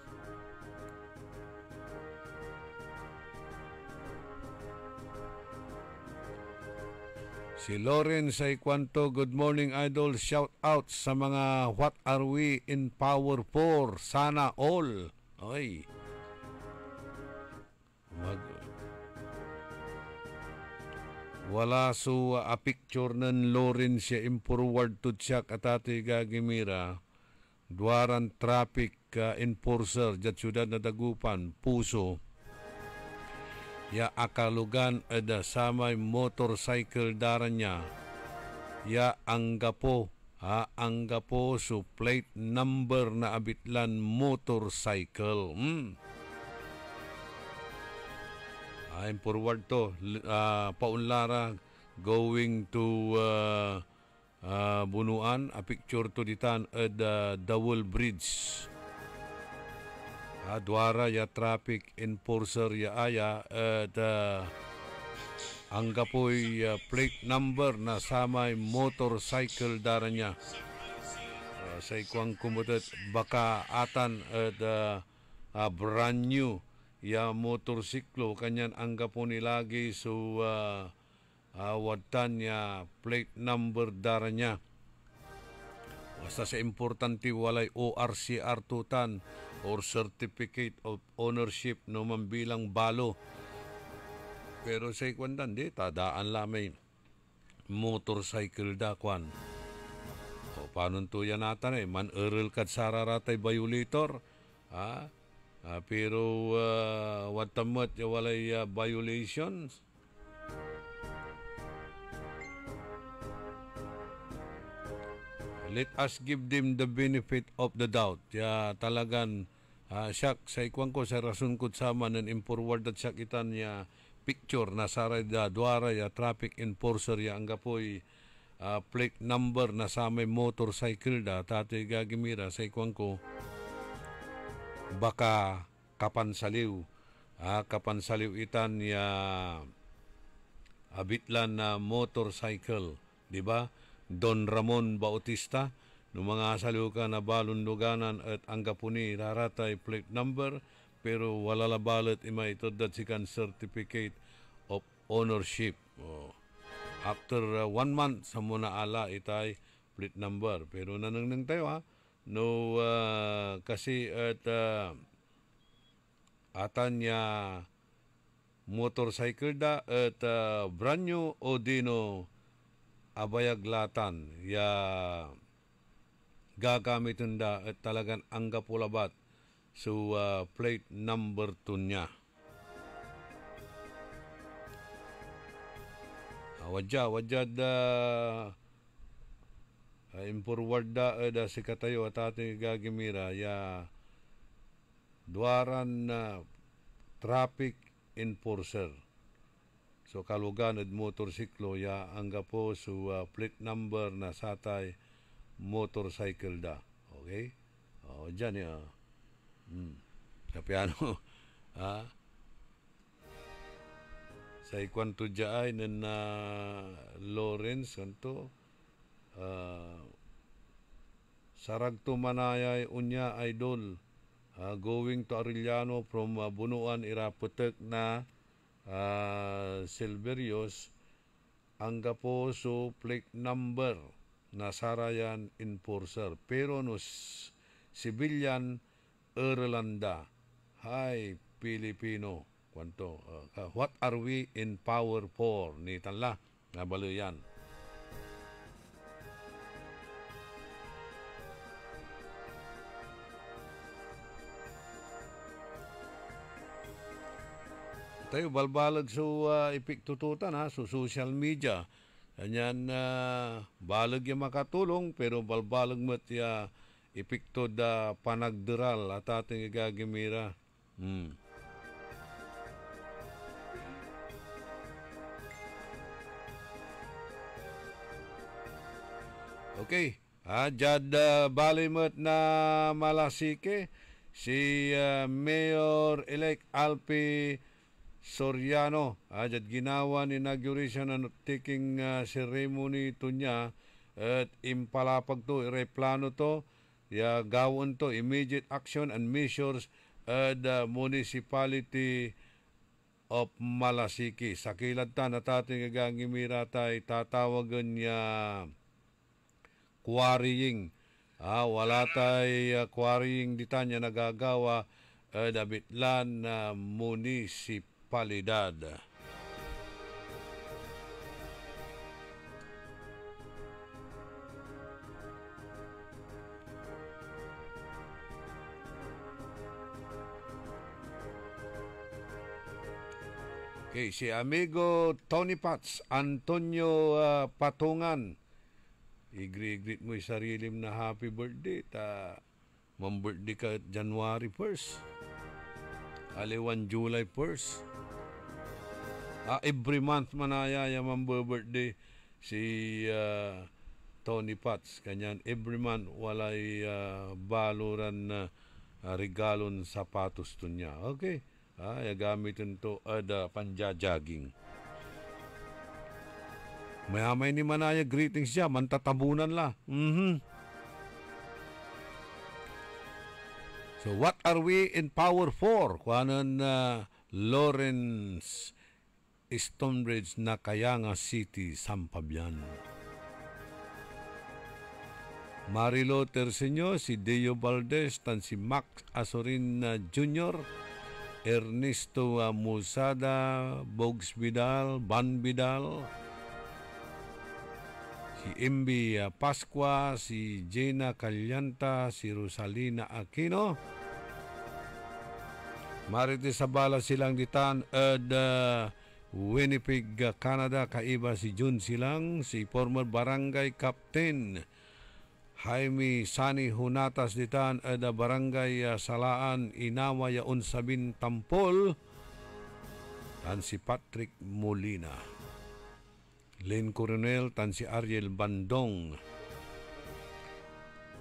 Si Lawrence ay kwanto, good morning idol, shout out sa mga What Are We in Power for? Sana all. Oy. Wala so a picture ng Lawrence siya impurward to check at ati gagimira. Duaran traffic enforcer dyan syudad na Dagupan, Puso. Ya akalugan ada samay motorcycle daran niya. Ya anggapo so plate number na abitlan motorcycle. I'm forward to paunlara going to Bunuan, a picture to ditan at Dawul Bridge. Duara ya traffic enforcer ya aya at anggapoy plate number na samay motorcycle dara niya. Sa ikwang kumutat baka atan at brand new ya motorsiklo kanyan anggapo nilagi so watan ya plate number dara niya. Basta sa importante walay ORCR tutan or Certificate of Ownership no mambilang balo. Pero sa ikwandan di, tadaan lamay motorcycle dakwan. O paano tuyan natin man-earl kat sararatay violator. Pero watamot walay violations. Let us give them the benefit of the doubt. Ya talagan siyak sa ikwang ko sa rason ko sama ng impurward at sakitan ya picture na saray da duara ya traffic enforcer ya anggapoy plate number na sa may motorcycle da tati gagimira sa ikwang ko baka kapansaliw itan ya abitlan na motorcycle, di ba? Don Ramon Bautista, no mga saluka na balunduganan at anggapuni raratay plate number, pero wala labalat ima ito dat sikan Certificate of Ownership. After 1 month sa muna ala itay plate number. Pero nanang tayo no kasi at atan ya motorcycle da at brand new o dino abayaglatan ya gagamitin da at talagang anggapulabat so plate number 2 niya. Wajad impurward da si katayo at ating gagimira ya duaran traffic enforcer. So kalugan at motorsiklo ya angga po so plate number na satay motorcycle da. Okay? Dyan ya. Sa piano. Sa ikwanto dyan na Lawrence kanto saragto manayay unya idol going to Arellano from Bunuan iraputek na Silverios angga po so plate number na sarayan enforcer pero no civilian Irlanda. Hi Pilipino kwanto what are we in power for ni tanla na baluyan. Tayo balbalag so ipiktututan so social media. Ganyan balag yung makatulong pero balbalag mat ya ipikto da panagderal at ating igagimira. Okay. Jad balimot na malasike si Mayor-elect Alpi Soriano, ajad ginawa ni inauguration and taking ceremony to niya at impalapag to, ireplano to, ya gawon to, immediate action and measures at the municipality of Malasiki. Sa kilad ta na tating gagimira tay tatawagan niya quarrying. Wala tay quarrying dita niya nagagawa Dabitlan na munisipalidad. Okay, si amigo Tony Pats, Antonio Patungan. I-greet mo yung sarilim na happy birthday. Mam-birthday ka January 1st. Aliwan July 1st. Every month manaya yung birthday si Tony Pats. Kanyan, every month walay baluran na regalon sapatos to niya. Okay. Gamitin to panjajaging. May ni manaya greetings siya, mantatabunan la. So what are we in power for? Kuanan Lawrence Stonebridge na Kayanga City, Sampabian. Marilo Terceño, si Deo Valdez, tan si Max Azorin Jr., Ernesto Musada, Bogs Vidal, Van Vidal, si Imbi Pascua, si Jena Calyanta, si Rosalina Aquino. Marite sa bala silang ditan Winnipeg, Canada, kaiba si Jun Silang, si former barangay captain Jaime Sani Hunatas ditan barangay Salaan Inawa Yaon Sabin Tampol, tan si Patrick Molina. Len Coronel, tan si Ariel Bandong.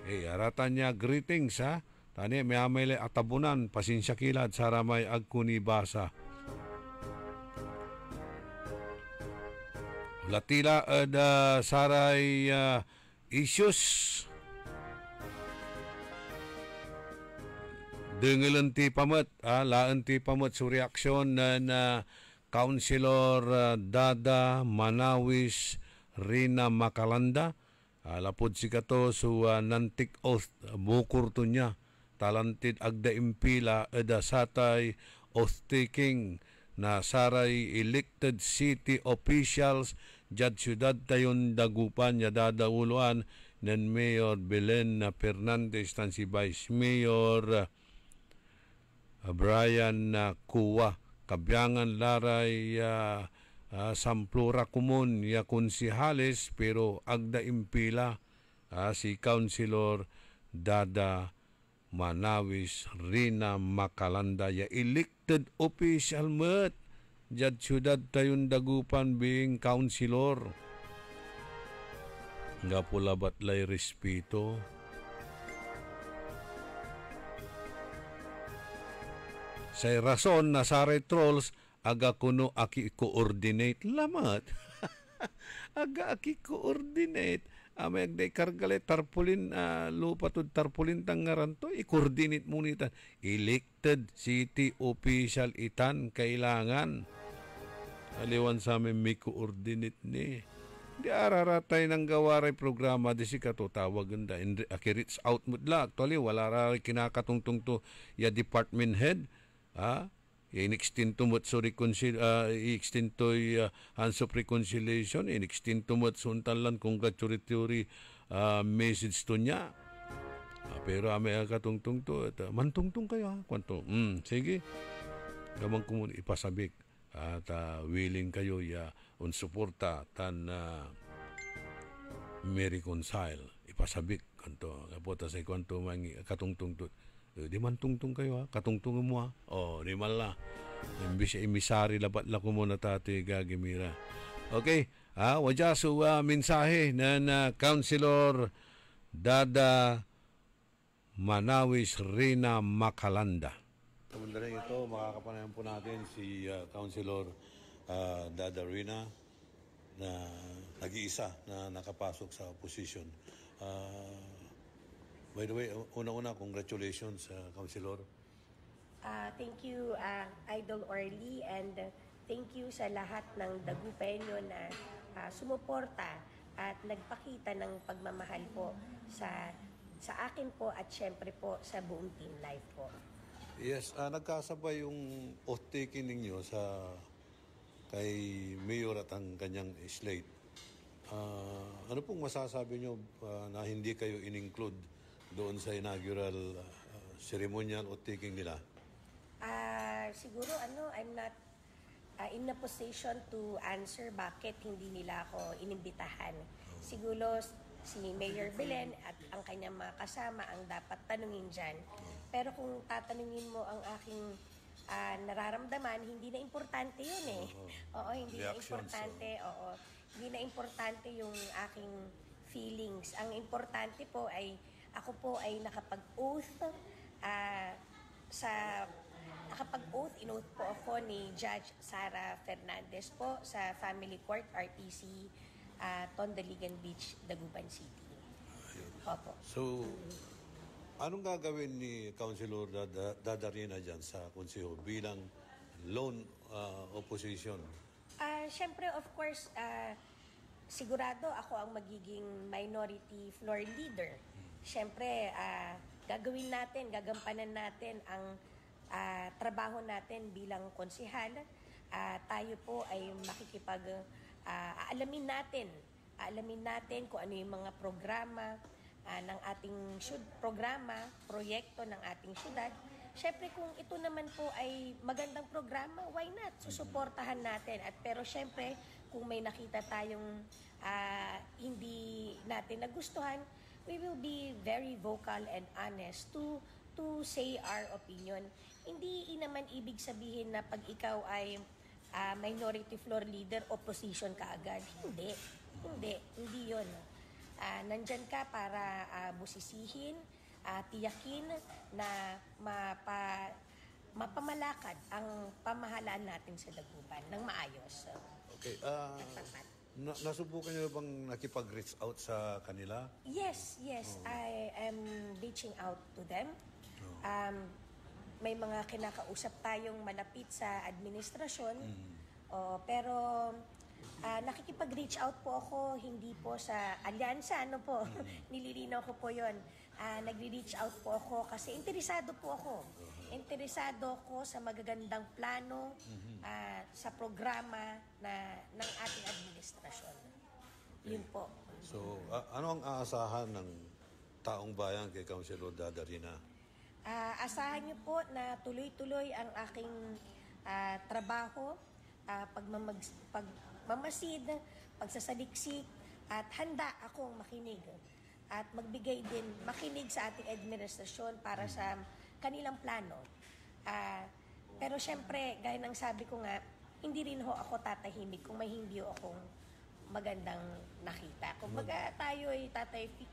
Aratan niya greetings ha. Tani may amele atabunan, pasinsya kilad sa ramay agkuni basa. Latila saray issues. Dengelan ti pamat, laan ti pamat sa reaksyon na Councilor Dada Manawis Rina Macalanda. Lapod si kato so nantik oath bukur to niya. Talented agda impila satay oath taking na saray elected city officials jad syudad tayon dagupan niya dadawuluan ng Mayor Belen Fernandez tan si Vice Mayor Brian Kuwa, kabyangan laray Samplura Kumun ya konsihales pero agda impila si Councilor Dada Manawis Rina Macalanda ya elected official met jad syudad tayon dagupan being councilor. Nga pula batlay respeto. Say rason na saray trolls aga kuno aki coordinate lamat. Aga aki coordinate. Amay agday kargale tarpulin lupa to tarpulin tangaran to i-coordinate mo nita. Elected city official itan kailangan. Aliwan sa amin may coordinate ni. Di araratay ng gawaray programa di si katutawag ganda. Aki-reach out mo la. Actually wala raray kinakatungtong to ya department head. In-extend to mo so i-extend to hands of reconciliation, in-extend to mo suntan lang congratulatory message to niya. Pero may katungtong to, mantungtong kayo kwanto. Sige, gamang kumun ipasabik at willing kayo unsuporta tan may reconcile, ipasabik kanto. Kapota sa kwanto mangi katungtong to. Di man tungtung kayo katungtung mo di man la. Imbis emisari labat la ko muna tati gagimira. Okay, wajaso mensahe na Councilor Dada Manawis Rina Macalanda. Kamandaring ito, makakapanayan po natin si Councilor Dada Rina na nag-iisa na nakapasok sa posisyon. By the way, una-una, congratulations, Councilor. Thank you, Idol Orly, and thank you sa lahat ng dagupenyo na sumuporta at nagpakita ng pagmamahal po sa akin po at syempre po sa buong Team Life po. Yes, nagkasabay yung off-taking ninyo kay Mayor at ang kanyang slate. Ano pong masasabi nyo na hindi kayo in-include doon sa inaugural ceremonial off-taking nila? Siguro I'm not in a position to answer bakit hindi nila ako inimbitahan. Siguro si Mayor Belen at ang kanyang mga kasama ang dapat tanungin dyan. Pero kung tatanungin mo ang aking nararamdaman, hindi na importante yun eh. Oo, hindi na importante. Oo, hindi na importante yung aking feelings. Ang importante po ay ako po ay nakapag-oath nakapag-oath, in-oath po ako ni Judge Sara Fernandez po sa Family Court, RTC, Tondaligan Beach, Dagupan City. Opo. So, anong gagawin ni Councilor Dadarina dyan sa konseho bilang lone opposition? Siyempre, of course, sigurado ako ang magiging minority floor leader. Siyempre, gagampanan natin ang trabaho natin bilang konsehal. Tayo po ay aalamin natin kung ano yung mga programa ng ating proyekto ng ating syudad. Siyempre kung ito naman po ay magandang programa, why not? Susuportahan natin. Pero siyempre kung may nakita tayong hindi natin nagustuhan, we will be very vocal and honest to say our opinion. Hindi naman ibig sabihin na pag ikaw ay minority floor leader, opposition ka agad. Hindi yun. Nandyan ka para busisihin, tiyakin na mapamalakad ang pamahalaan natin sa Dagupan ng maayos. Okay. Nasubukan niyo bang nakipag-reach out sa kanila? Yes. I am reaching out to them. May mga kinakausap tayong malapit sa administrasyon. Pero nakikipag-reach out po ako, hindi po sa alyansa, nililinaw ko po yon. Nagre-reach out po ako kasi interesado po ako. Interesado ako sa magagandang plano, sa programa ng ating administrasyon. Yun po. So, ano ang aasahan ng taong bayan kay Councilor Dadarina? Asahan niyo po na tuloy-tuloy ang aking trabaho, pagmamasid, pagsasaliksik, at handa akong makinig at makinig sa ating administrasyon para sa kanilang plano. Pero syempre, gaya ng sabi ko nga, hindi rin ho ako tatahimik kung may hindi akong magandang nakita. Kumbaga tayo ay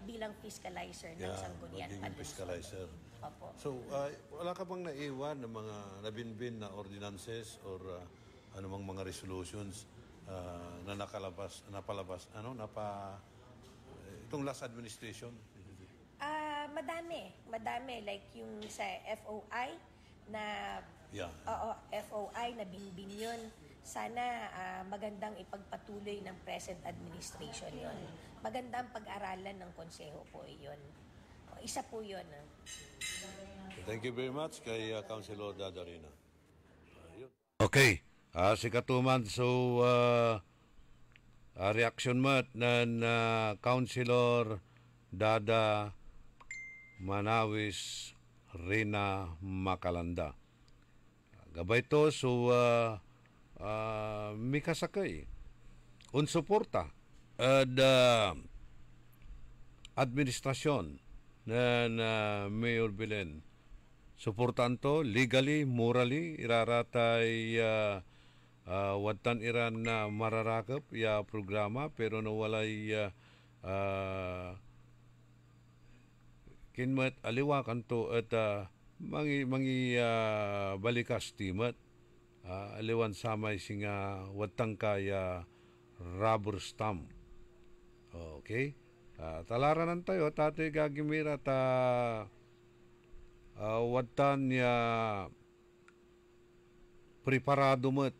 bilang fiscalizer ng sanggunian. Magiging fiscalizer. Opo. So, wala ka bang naiwan ng mga nabinbin na ordinances or anumang mga resolutions na napalabas, itong last administration? Madami. Like yung sa FOI na FOI na binbin yun. Sana magandang ipagpatuloy ng present administration yon. Magandang pag-aralan ng konseho po yun. Isa po yun. Thank you very much kay Councilor Dadarina. Okay. Si Katuman, so reaction mo na Councilor Dada Manawis Rina Macalanda. Gabay to, so may kasakay unsuporta at administrasyon na Mayor Belen. Suportan to legally, morally, iraratay watan iran na mararakap ya programa pero nawalay kinmat aliwakan to at mangi balikas timat aliwan samay singa watang kaya rubber stamp. Okay? Talaranan tayo, tatay gagimira watan ya preparado met.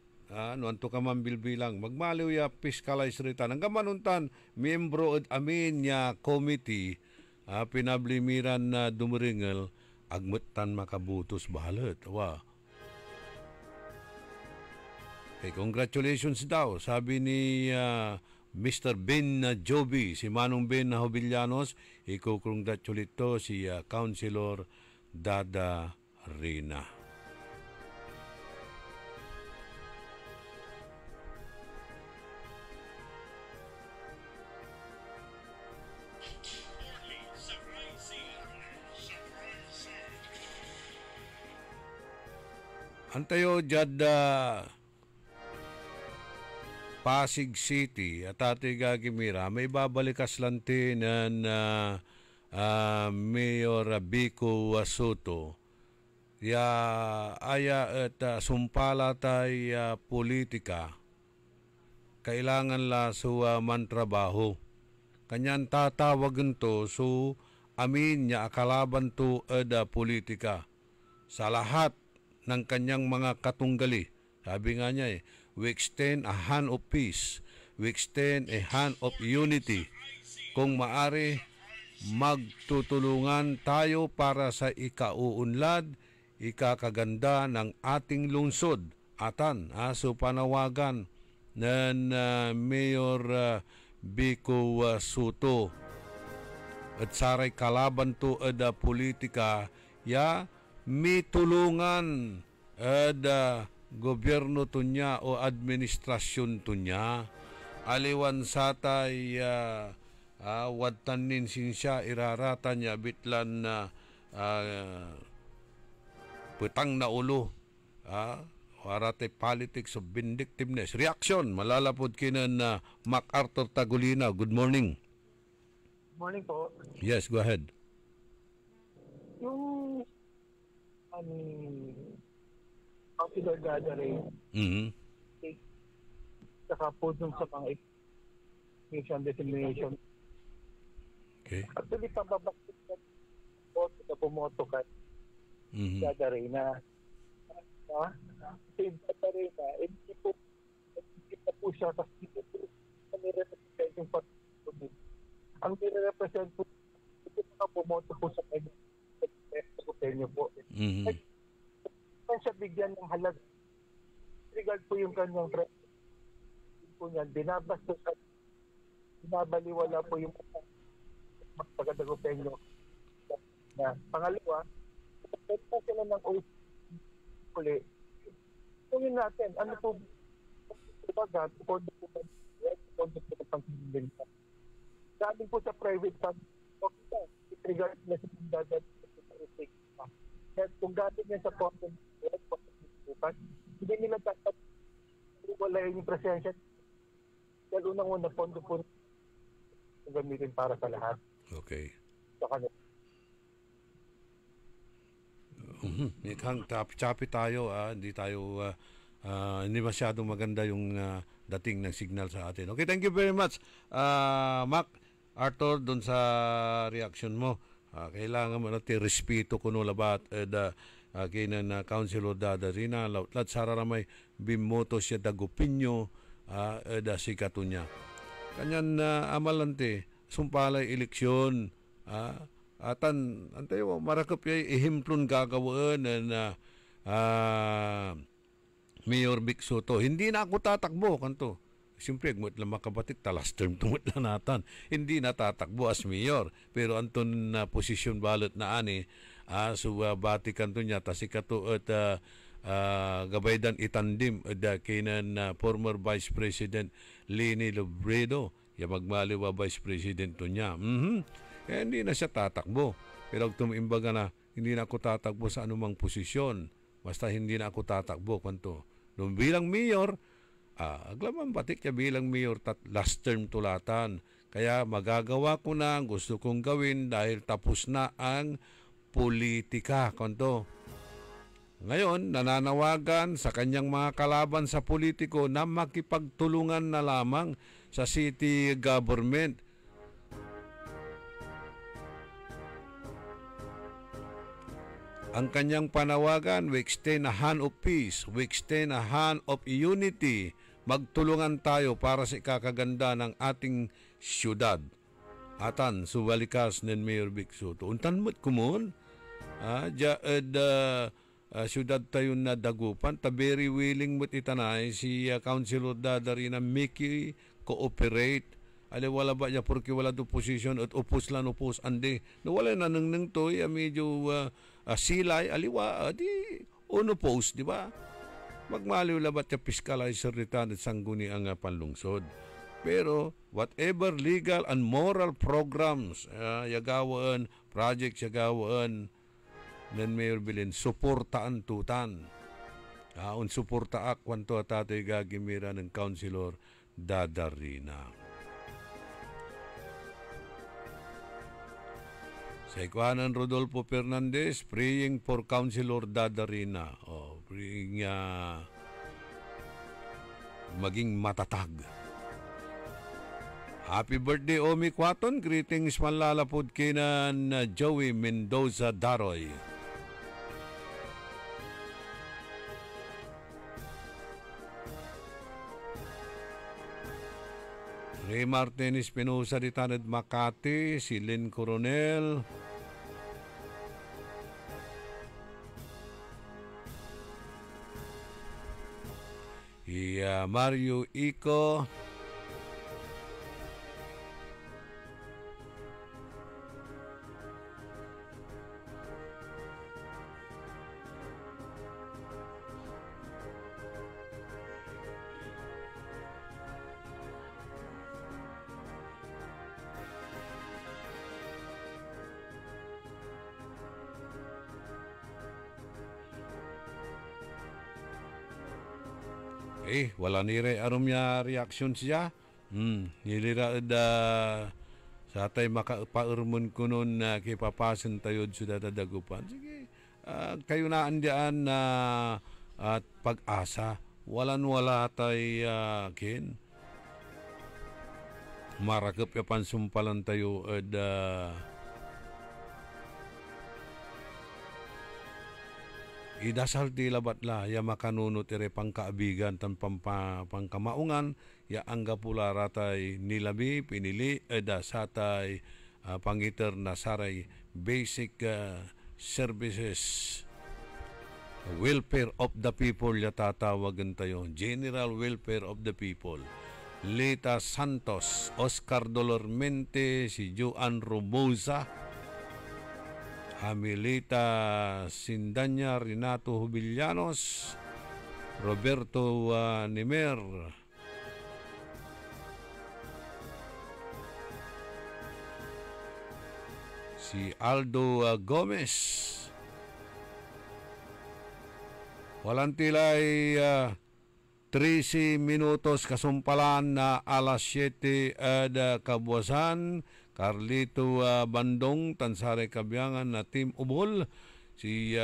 No anto ka man bilbilang magmaliw ya fiscalize rita hanggang manuntan miyembro at amin ya committee pinablimiran na dumringel agmetan makabutos bahalat wa. Okay, congratulations daw sabi ni Mr. Ben Joby, si Manong Ben Hobillanos, i-congratulate to si Councilor Dada Rina. Antayo jad Pasig City at ati gagimira may babalikas lanti ng Mayor Bico Soto. Ya aya at sumpala tay politika kailangan la so mantrabaho. Kanyan tatawagan to so amin niya akalaban to eda politika sa lahat ng kanyang mga katunggali. Sabi nga niya we extend a hand of peace, we extend a hand of unity. Kung maari, magtutulungan tayo para sa ikauunlad, ikakaganda ng ating lungsod. Atan, so panawagan ng Mayor Bico Soto. At saray kalaban to ada politika, ya mitulungan ada gobyerno to niya o administrasyon to niya. Aliwan satay wadtanin sinsya irarata niya bitlan na putang na ulo. Warate politics of vindictiveness. Reaction, malalapod kinan na MacArthur Tagulina. Good morning. Good morning po. Yes, go ahead. Yung popular gathering, saka po dun sa mga information dissemination. Okay. Actually, pababakit na pumoto ka gathering na yung gathering na hindi po siya kasi hindi po nire-represent yung pag-represent. Ang nire-represent po hindi po pumoto po sa kanya nyo po. Kung siya bigyan ng halaga, regard po yung kanyang po niyan, binabastos at binabaliwala po yung magpagadagopenyo. Pangalawa, pagkita sila ng oath uli. Tingin natin, ano po baga, pondo po ba ng pang-simbenta. Galing po sa private fund, with regard na sa dagat kung galing yan sa pondo hindi nila dapat wala yung presensya dahil unang-una pondo po gamitin para sa lahat. Okay. Sa kanila. Ikang chapi tayo, hindi masyadong maganda yung dating ng signal sa atin. Okay, thank you very much, Mac Arthur, dun sa reaction mo. Kailangan mo natin respeto kuno labat kinan Councilor Dada Rina laut sararamay bimoto siya dagopinyo da sikatunya. Kanyan amalante sumpalay eleksyon atan antayo marakop yay ihimplon gagawaan na Mayor Bic Soto. Hindi na ako tatakbo kanto. Siyempre, agmut lang makabatik, talas term tumut lang natan. Hindi natatakbo as mayor. Pero anton na posisyon balot na ani, so batikan to niya, tasikato at gabaydan itandim at kinan former Vice President Leni Robredo. Ya magmaliwa Vice President to niya. Hindi na siya tatakbo. Pero tumimbaga na, hindi na ako tatakbo sa anumang posisyon. Basta hindi na ako tatakbo kanto. Nung bilang mayor, aglaman batik niya bilang mayor last term tulatan. Kaya magagawa ko na ang gusto kong gawin dahil tapos na ang politika. Kanto. Ngayon, nananawagan sa kanyang mga kalaban sa politiko na makipagtulungan na lamang sa city government. Ang kanyang panawagan, we extend a hand of peace, we extend a hand of unity. Magtulungan tayo para sa ikakaganda ng ating syudad. Atan, subalikas ng Mayor Vic Soto. Untan mo't kumon, syudad tayo na dagupan, ta very willing mo't itanay si Councilor Dadarina Mickey cooperate. Ali wala ba niya porque wala do position at upos lan upos ande. No wala na nang toy medyo silay aliwa di uno post di ba? Magmaliw labat ya fiscalizer ritan at sangguni ang panlungsod. Pero whatever legal and moral programs yagawaan, projects yagawaan nan Mayor Bilin suportaan tutan. Un suporta kwanto tatay gagimira ng Councilor Dadarina. Sa ikuanan Rodolfo Fernandez, praying for Councilor Dadarina. Praying maging matatag. Happy birthday, Omi Quaton. Greetings manlalapod kinan Joey Mendoza Daroy. Ray Martin Espinosa di Tanad Makati, si Lynn Coronel, Mario Ico, wala nire arum niya reaksyon siya. Nilira sa tay makapaurmon ko nun na kipapasan tayo sudah dadagupan. Sige, kayo na andiyan na at pag-asa. Wala tay kin. Marakap ya pansumpalan tayo idasal ti labat la ya makanunot ire pangkaabigan tan pangkamaungan ya angga pula ratay nilabi pinili satay pangiter na saray basic services welfare of the people ya tatawagan tayo, general welfare of the people. Lita Santos, Oscar Dolormente, si Joan Romosa, Amilita Sindanya, Renato Hubillanos, Roberto Nimer, si Aldo Gomez. Walang tilay 13 minutos kasumpalan na alas 7 kabuwasan. Carlito Bandong, Tansare Kabyangan na Team Umol, si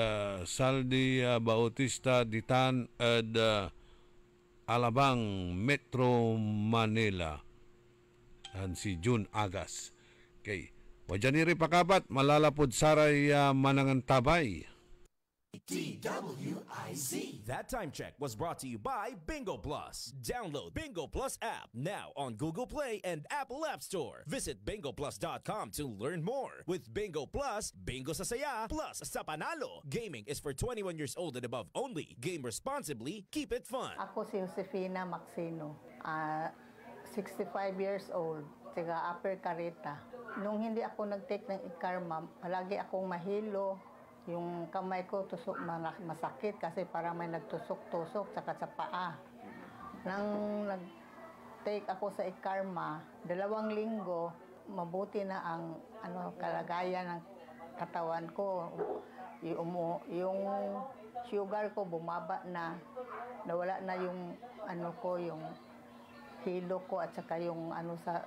Saldi Bautista Ditan Alabang Metro Manila, and si June Agas. Okay, wajaniri pakabat malalapod saray manangan tabay. DWIZ. That time check was brought to you by Bingo Plus. Download Bingo Plus app now on Google Play and Apple App Store. Visit bingoplus.com to learn more. With Bingo Plus, bingo sa saya, plus sa panalo. Gaming is for 21 years old and above only. Game responsibly, keep it fun. Ako si Josefina Maxino, 65 years old, taga Upper Carita. Nung hindi ako nag-take ng ikarma, palagi akong mahilo. Yung kamay ko tusok masakit kasi parang may nagtusok-tusok saka sa paa. Nang nag-take ako sa ikarma, 2 linggo, mabuti na ang kalagayan ng katawan ko. Yung sugar ko bumaba na, nawala na yung yung hilo ko at saka yung sa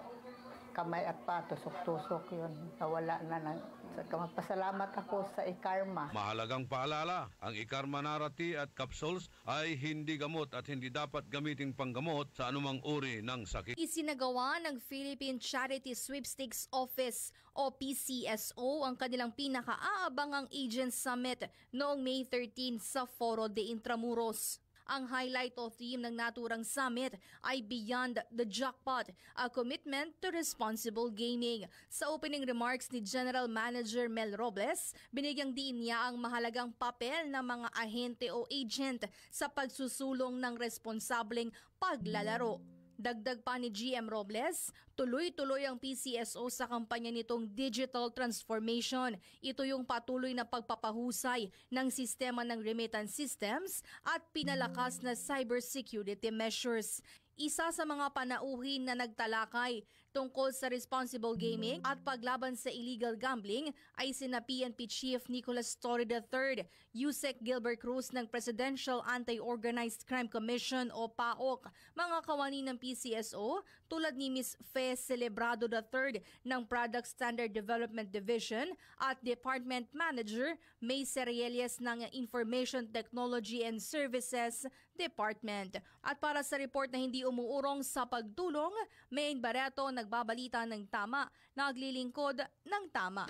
kamay at pa, tusok-tusok yun. Nawala na Saka magpasalamat ako sa ikarma. Mahalagang paalala, ang Ikarma Narati at capsules ay hindi gamot at hindi dapat gamiting panggamot sa anumang uri ng sakit. Isinagawa ng Philippine Charity Sweepstakes Office o PCSO ang kanilang pinakaabangang Agent Summit noong May 13 sa Foro de Intramuros. Ang highlight o theme ng naturang summit ay Beyond the Jackpot, a commitment to responsible gaming. Sa opening remarks ni General Manager Mel Robles, binigyang diin niya ang mahalagang papel ng mga ahente o agent sa pagsusulong ng responsableng paglalaro. Dagdag pa ni GM Robles, tuloy-tuloy ang PCSO sa kampanya nitong digital transformation. Ito yung patuloy na pagpapahusay ng sistema ng remittance systems at pinalakas na cybersecurity measures. Isa sa mga panauhin na nagtalakay tungkol sa responsible gaming at paglaban sa illegal gambling ay sina PNP Chief Nicolas Torre III, Yusek Gilbert Cruz ng Presidential Anti-Organized Crime Commission o PAOC, mga kawani ng PCSO tulad ni Ms. Fe Celebrado III ng Product Standard Development Division at Department Manager May Serielias ng Information Technology and Services Department. At para sa report na hindi umuurong sa pagtulong, Maine Barreto nagbabalita ng tama, naglilingkod ng tama.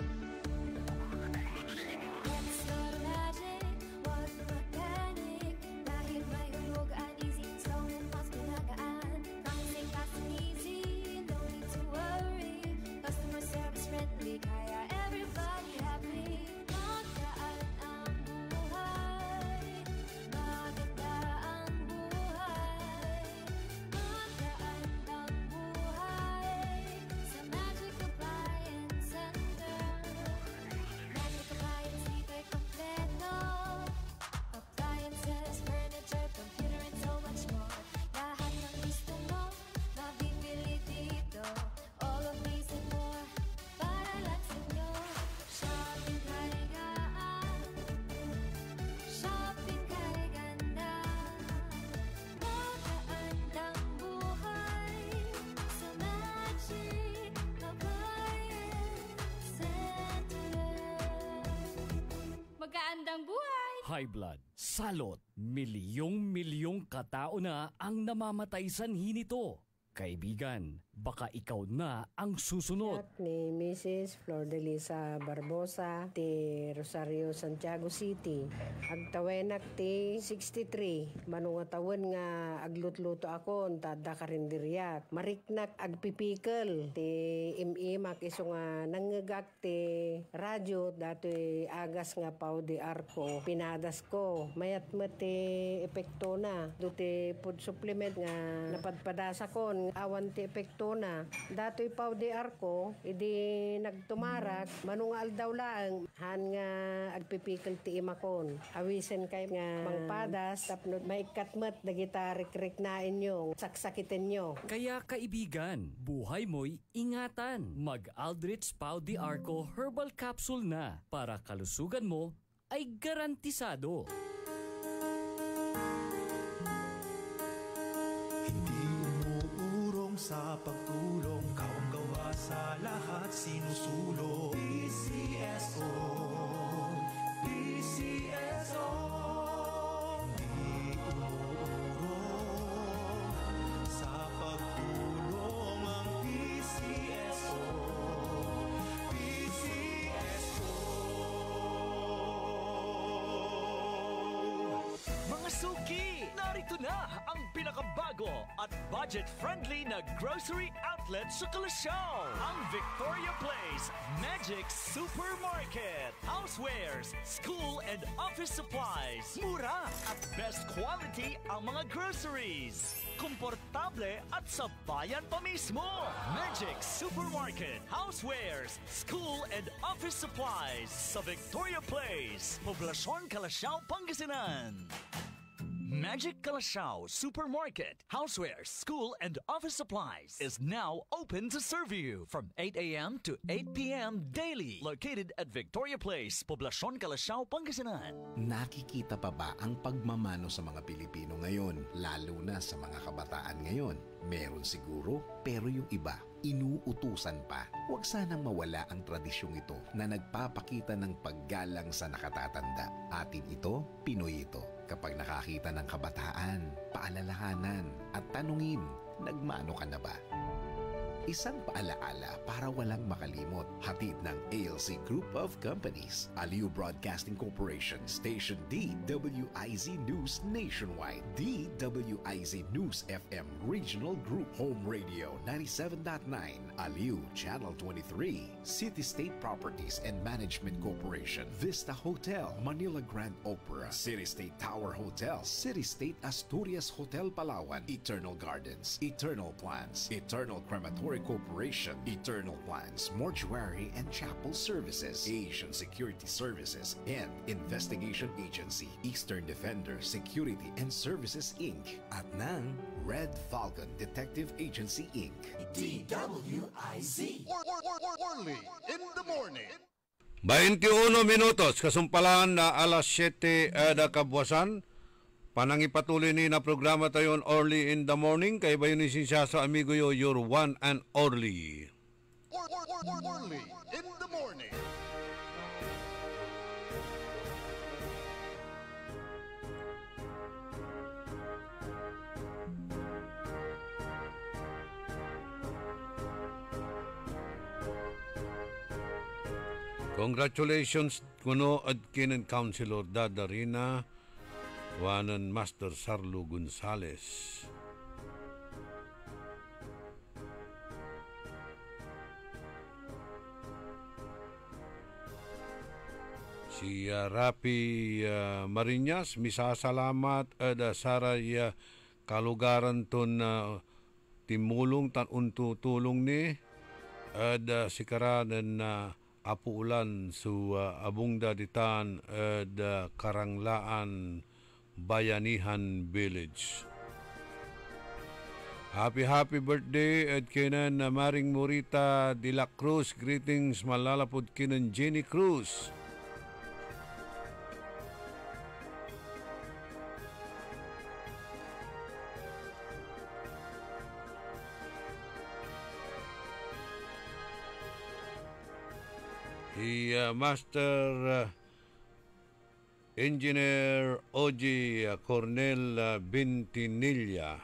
Magkaandang buhay! High blood, salot, milyong-milyong katao na ang namamatay sanhi nito. Kaibigan, baka ikaw na ang susunod. At ni Mrs. Flor de Lisa Barbosa ti Rosario, Santiago City. Agtawenak ti 63. Manungatawan nga aglutluto akon tadda karinderyak. Mariknak agpipikal ti imimak iso nga nangagak ti radyo datoy agas nga pau di arko. Pinadas ko. Mayat met ti epekto na. Do ti food supplement nga napadpadasa kon awan ti epekto na. Dato'y pau di arko, idi nagtumarak, manungal daw lang, han nga agpipikil ti imakon. Awisen kay nga mangpadas, tapno may katmat na gitarik-rik na inyo, saksakitin nyo. Kaya kaibigan, buhay mo'y ingatan. Mag-Aldrich Pau di Arco Herbal Capsule na para kalusugan mo ay garantisado. Sa pagtulong, kawang gawa sa lahat sinusulong. PCSO, PCSO, di umuurong sa pagtulong ang PCSO, PCSO. Mga suki, narito na ang pinakabago at budget-friendly na grocery outlet sa Kalasyaw. Ang Victoria Place Magic Supermarket. Housewares, school and office supplies. Mura at best quality ang mga groceries. Komportable at sa bayan pa mismo. Magic Supermarket. Housewares, school and office supplies sa Victoria Place. Poblasyon Kalasyaw, Pangasinan. Magic Calasiao Supermarket, housewares, school, and office supplies is now open to serve you from 8 a.m. to 8 p.m. daily. Located at Victoria Place, Poblacion, Calasiao, Pangasinan. Nakikita pa ba ang pagmamano sa mga Pilipino ngayon, lalo na sa mga kabataan ngayon? Meron siguro, pero yung iba, inuutusan pa. Huwag sanang mawala ang tradisyong ito na nagpapakita ng paggalang sa nakatatanda. Atin ito, Pinoy ito. Kapag nakakita ng kabataan, paalalahanan at tanungin, nagmano ka na ba? Isang paalaala para walang makalimot. Hatid ng ALC Group of Companies, Aliw Broadcasting Corporation, Station DWIZ News Nationwide, DWIZ News FM Regional Group, Home Radio 97.9, Aliw Channel 23, City State Properties and Management Corporation, Vista Hotel, Manila Grand Opera, City State Tower Hotel, City State Asturias Hotel Palawan, Eternal Gardens, Eternal Plans, Eternal Crematory Corporation, Eternal Plans, Mortuary and Chapel Services, Asian Security Services, and Investigation Agency, Eastern Defender Security and Services Inc. At ng Red Falcon Detective Agency Inc. DWIZ. Orly in the morning. 21 minutos, kasumpalan na alas 7 da kabwasan. Panangipatuloy ni na programa tayo early in the morning. Kay bayo ni Sinsaso, amigo yo, your one and only. Orly in the morning. Congratulations kuno at kinan Councilor Dadarina Wanan Master Sarlo Gonzales. Si Rapi Marinas, misasalamat ada saray kalugaran ton timulong tan untutulong ni ada sikaranan na apuulan su abungda ditan ada Karanglaan Bayanihan Village. Happy birthday at kinan na Maring Morita de la Cruz. Greetings malalapod kinan Jenny Cruz. Master Engineer Oji Cornel Bintinilla.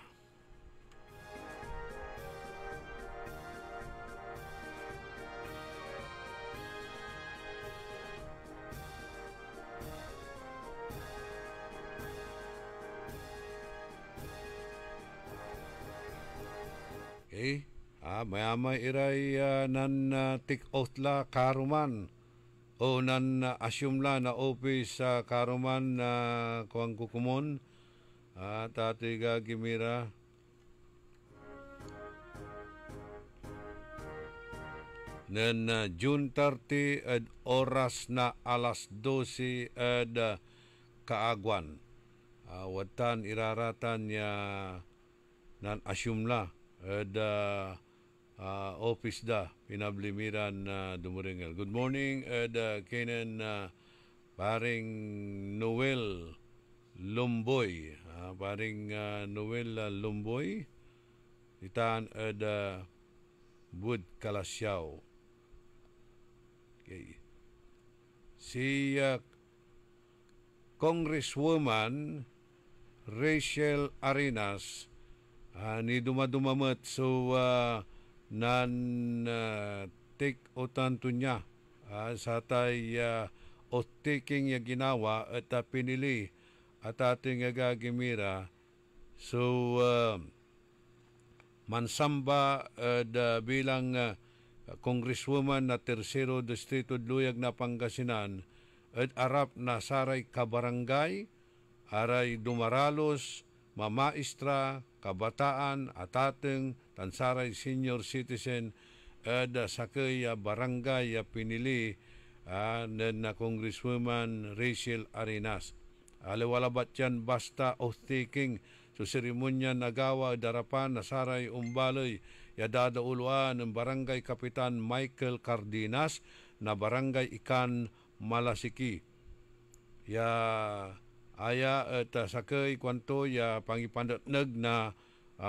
Okay. Mayamay iray nan take-out la karuman. O nan asyumla na office sa karuman na kuang kukumon. Tatiga gimira. Nan June 30 at oras na alas 12 at kaagwan. Watan iraratan ya nan asyumla at office da pinablimiran dumuringel. Good morning Kenan paring Noel Lumboy. Paring Noel Lumboy itan Bud Calasiao. Okay. Si Congresswoman Rachel Arenas ni dumadumamat so nan take otan to niya sa tay o taking ya ginawa at pinili at ating gagimira so mansamba bilang congresswoman na Tercero Distrito Luyag na Pangasinan at arap na saray kabarangay aray dumaralos mamaistra kabataan at ating tansaray senior citizen sa kaya barangay pinili na Congresswoman Rachel Arenas. aliwalabat yan basta oath-taking. So seremonya nagawa darapan na saray umbaloy ya dadauluan ng Barangay Kapitan Michael Cardenas na Barangay Ikan Malasiki. Ya aya at sakay kwanto ya pangipandatnag na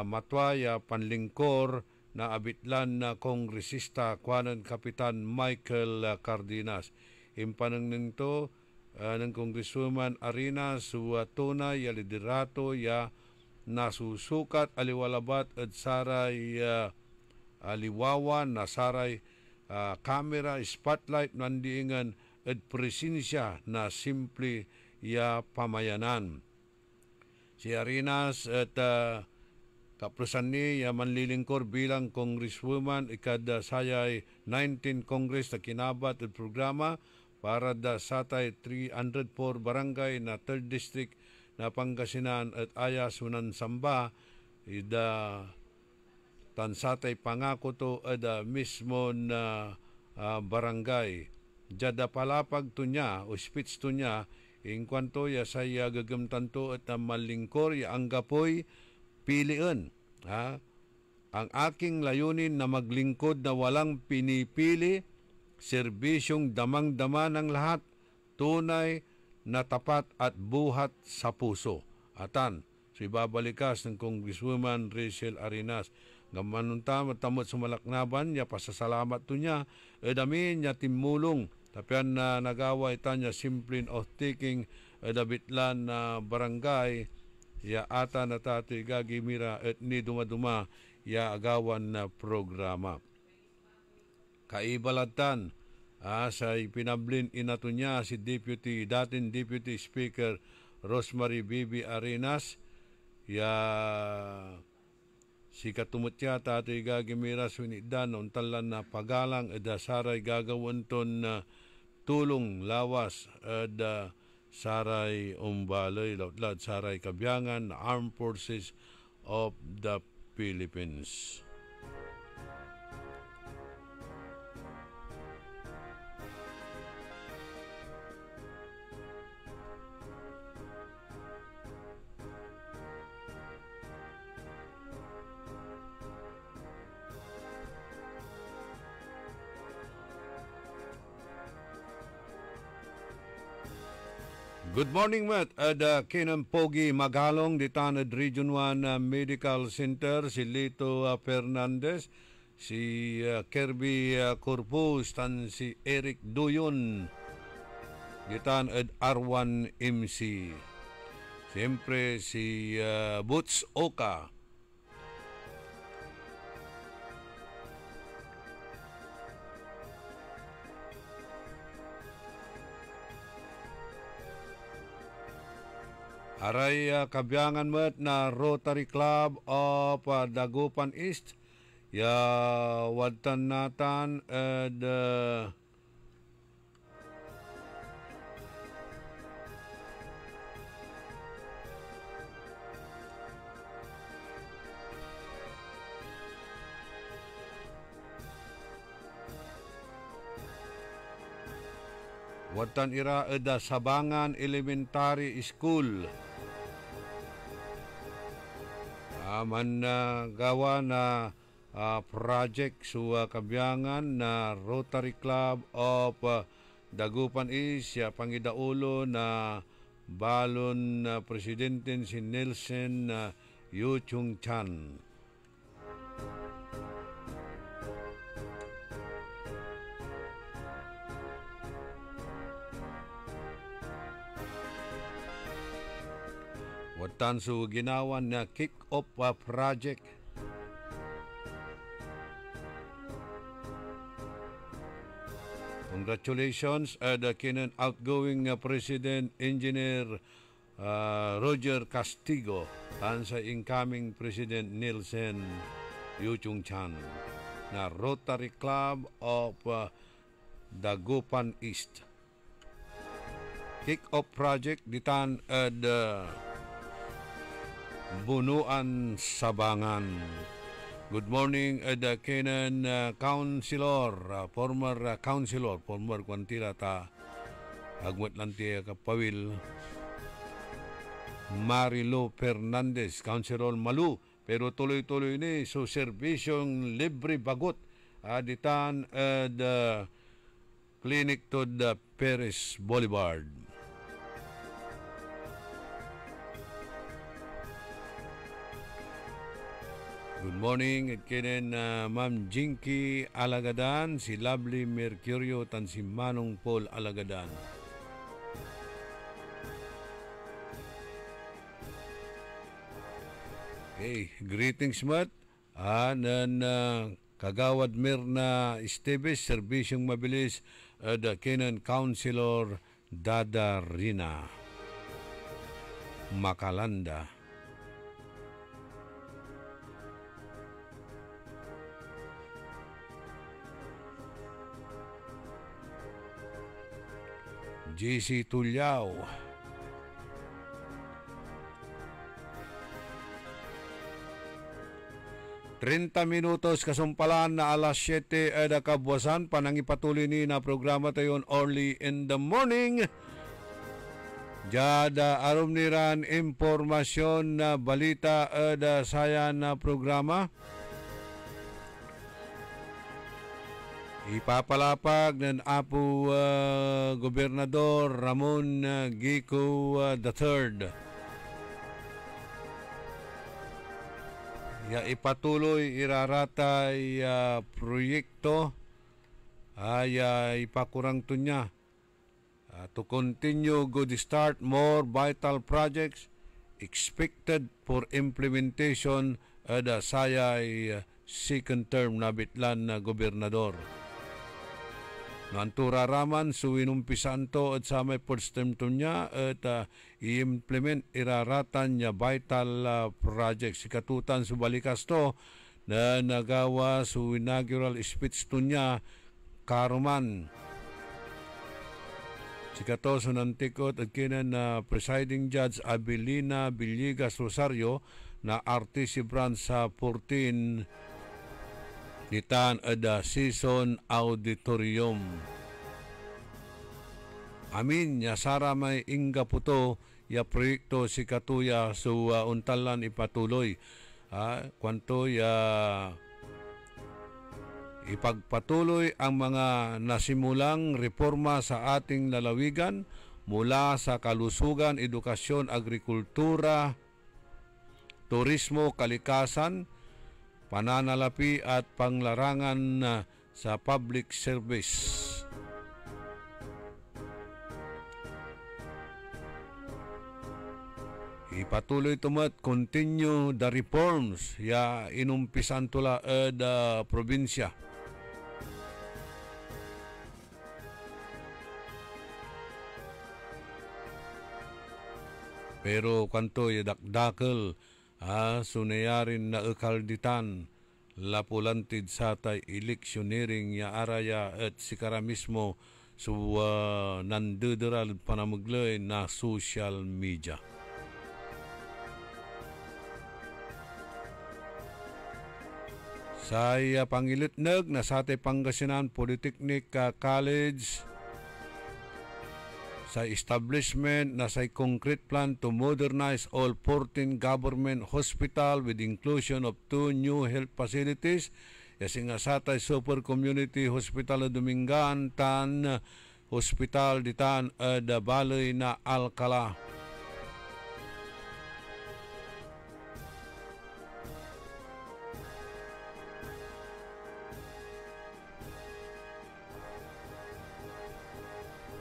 matwa ya panlingkor na abitlan na kongresista kwanan Kapitan Michael Cardenas. Impanang nito ng Congresswoman Arina tunay ya liderato ya nasusukat aliwalabat at saray aliwawan na saray kamera spotlight nandiingan at presensya na simple ya pamayanan. Si Arinas at kaplusan ni ya manlilingkor bilang congresswoman ikada sayay 19 Congress na kinabat at programa para da satay 304 barangay na 3rd District na Pangasinan at aya sunan samba ida tansatay pangako to ada mismo na barangay. Jada palapag to niya o speech to niya in kwanto ya saya gagamtanto at malingkor ya anggapoy piliin. Ang aking layunin na maglingkod na walang pinipili, serbisyong damang-dama ng lahat, tunay na tapat at buhat sa puso. Atan, so ibabalikas ng Congresswoman Rachel Arinas. Gamanunta matamot sumalaknaban, ya pasasalamat to niya, edamin niya timulong. Tapian na nagawa ita niya simpleng oath-taking edabitlan na barangay, ya ata na tato'y gagimira at ni dumaduma ya agawan na programa. Kaibalatan sa ipinablin inato niya si dating Deputy Speaker Rosemary Bibi Arenas ya si katumutya tato'y gagimira swinidan untalan na pagalang saray gagawin ton tulong lawas saray umbaloy lautlad saray kabyangan Armed Forces of the Philippines. Good morning, Matt. Kinang Pogi Magalong, ditanad Region 1 Medical Center, si Lito Fernandez, si Kirby Corpus, tan si Eric Duyon, ditanad R1 MC. Siyempre si Boots Oka. Aray kabyangan met na Rotary Club of Dagupan East ya wadtan natan ed wadtan ira ed Sabangan Elementary School. Man gawa na project sa kabyangan na Rotary Club of Dagupan East ya pangidaulo na balon na presidente si Nelson Yu Chung Chan. Watan su ginawan na kick-off project. Congratulations the kinan outgoing President Engineer Roger Castigo tan sa incoming President Nelson Yu Chung Chan na Rotary Club of Dagupan East. Kick-off project ditan Bunuan Sabangan. Good morning, Kenan Councilor, former Councilor, former Kwantila ta agwat lang tiya kapawil. Marilo Fernandez, Councilor Malu, pero tuloy-tuloy ni so serbisyong libre bagot ditan the clinic to the Perez Boulevard. Good morning, at kinin Ma'am Jinky Alagadan, si Lovely Mercurio, tan si Manong Paul Alagadan. Okay, greetings Mat. Kagawad Mirna Esteves, serbisyong mabilis, the Kenan Councilor Dada Rina Makalanda. JC Tulyao. Minutos kasumpalan na alas 7 kabuwasan panangipatuloy ni na programa tayon early in the morning. Jada arum niran impormasyon na balita saya na programa. Ipapalapag ng Apo Gobernador Ramon Gico III. Ipatuloy iraratay proyekto ipakurang to niya to continue good start more vital projects expected for implementation saya second term na bitlan na gobernador. Nantura raman suwinumpisan to at sa may first term to niya at i-implement iraratan niya vital projects. Sikatutan subalikas to na nagawa su inaugural speech to niya karuman. Sikato sunantikot at kinan na presiding judge Abilina Villegas Rosario na RTC branch sa 14 nitan ada season auditorium. Amin ya sara may ingga puto ya proyekto si katuya so untalan ipatuloy. Kwanto ya ipagpatuloy ang mga nasimulang reforma sa ating lalawigan mula sa kalusugan, edukasyon, agrikultura, turismo, kalikasan, pananalapi at panglarangan sa public service. Ipatuloy tumat continue the reforms ya inumpisan tula da probinsya. Pero kanto ya dakdakal sunayarin na ekalditan lapulantid sa tay electioneering ya araya at sikara mismo nandudural panamaglay na social media. Saya pangilitnag na sa tay Pangasinan Polytechnic College sa establishment na sa concrete plan to modernize all 14 government hospital with inclusion of 2 new health facilities. Yasing asatay Super Community Hospital Domingan tan Hospital ditan da Balay na Alcala.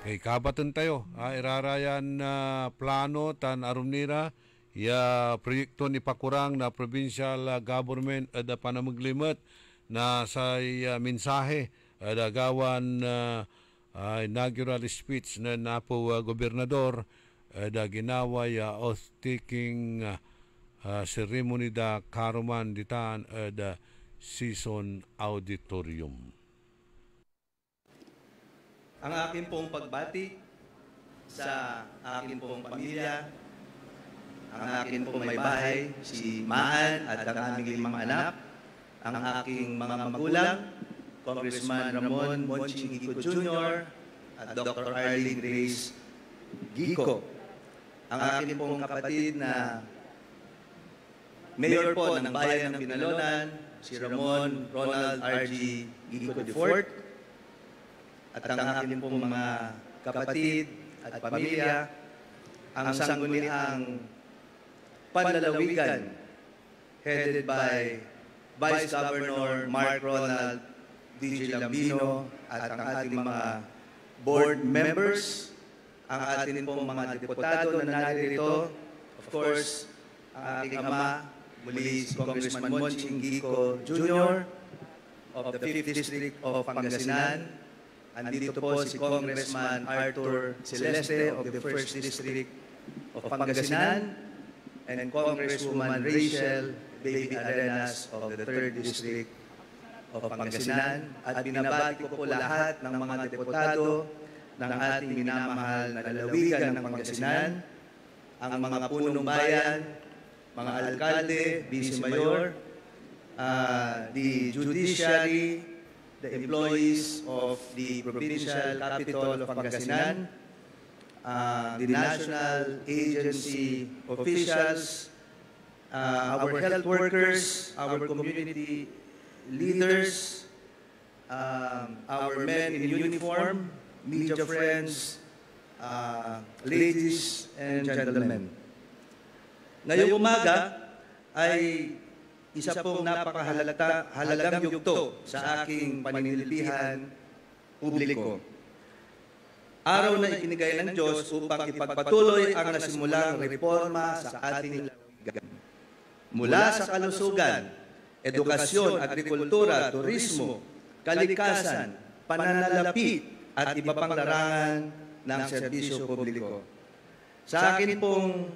Kay kabatan tayo, irarayan na plano tan arumnira ya proyekto ni pakurang na provincial government da panamaglimat na sa mensahe da gawan inaugural speech na napo gobernador da ginawa ya oath-taking ceremony da karuman ditan da season auditorium. Ang akin pong pagbati sa akin pong pamilya, ang akin pong may bahay, si Maan at ang aming 5 anak, ang aking mga magulang, Congressman Ramon Monching Gico Jr. at Dr. Arlene Grace Gico. ang aking pong kapatid na Mayor po ng Bayan ng Binalonan, si Ramon Ronald R.G. Gico IV, at ang aking pong mga kapatid at pamilya, ang sangguniang panlalawigan headed by Vice Governor Mark Ronald D.J. Lambino at ang ating mga board members, ang ating pong mga deputado na naririto, of course, ang aking ama, muli si Congressman Monching Gico Jr. of the 5th District of Pangasinan. Andito po si Congressman Arthur Celeste of the 1st District of Pangasinan and Congresswoman Rachel Baby Arenas of the 3rd District of Pangasinan. At binabati ko po lahat ng mga deputado ng ating minamahal na lalawigan ng Pangasinan, ang mga punong bayan, mga alkalde, vice mayor, the judiciary, the employees of the provincial capital of Pangasinan, the national agency officials, our health workers, our community leaders, our men in uniform, media friends, ladies and gentlemen. Ngayong umaga ay isa pong napakahalagang yugto sa aking paninilbihan publiko. Araw na ikinigay ng Diyos upang ipagpatuloy ang nasimulang reforma sa ating lalawigan. Mula sa kalusugan, edukasyon, agrikultura, turismo, kalikasan, pananalapi, at iba pang larangan ng serbisyo publiko. Sa akin pong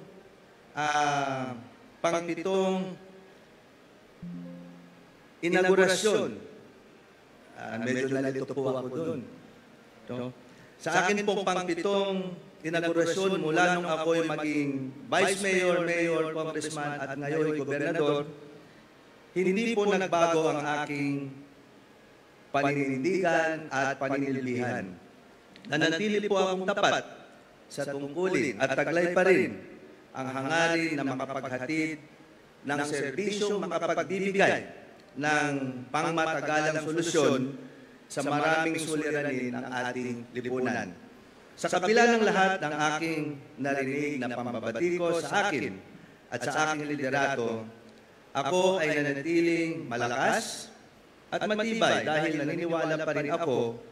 pangpitong inaugurasyon, medyo nalito po ako doon. No? Sa akin pong pangpitong inaugurasyon mula nung ako'y maging Vice Mayor, Mayor, Congressman at ngayon Gobernador, hindi po nagbago ang aking paninindigan at paninilbihan. Nanatili po akong tapat sa tungkulin at taglay pa rin ang hangarin na makapaghatid ng serbisyong makapagbibigay ng pangmatagalang solusyon sa maraming suliranin ng ating lipunan. Sa kabila ng lahat ng aking narinig na pambabatiko sa akin at sa aking liderato, ako ay nanatiling malakas at matibay dahil naniniwala pa rin ako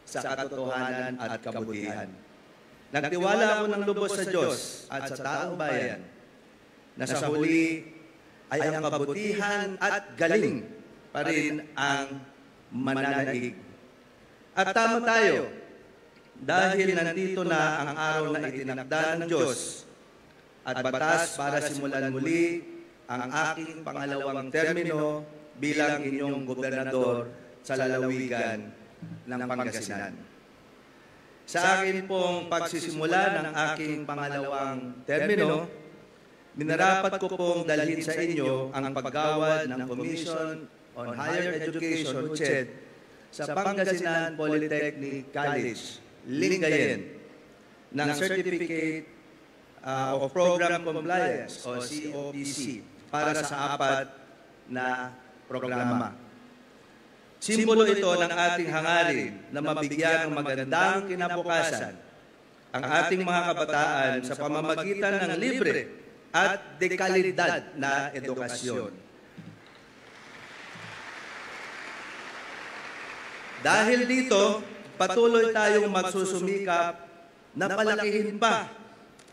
sa katotohanan at kabutihan. Nagtiwala ako ng lubos sa Diyos at sa taong bayan na sa huli ay ang kabutihan at galing pa rin ang mananaig. At tama tayo dahil nandito na ang araw na itinakda ng Diyos at batas para simulan muli ang aking pangalawang termino bilang inyong gobernador sa lalawigan ng Pangasinan. Sa akin pong pagsisimula ng aking pangalawang termino, minarapat ko pong dalhin sa inyo ang paggawad ng Commission on Higher Education, UCHED, sa Pangasinan Polytechnic College, Lingayen, ng Certificate of Program Compliance o COPC para sa 4 na programa. Simbolo ito ng ating hangarin na mabigyan ng magandang kinabukasan ang ating mga kabataan sa pamamagitan ng libre at dekalidad na edukasyon. Dahil dito, patuloy tayong magsusumikap na palakihin pa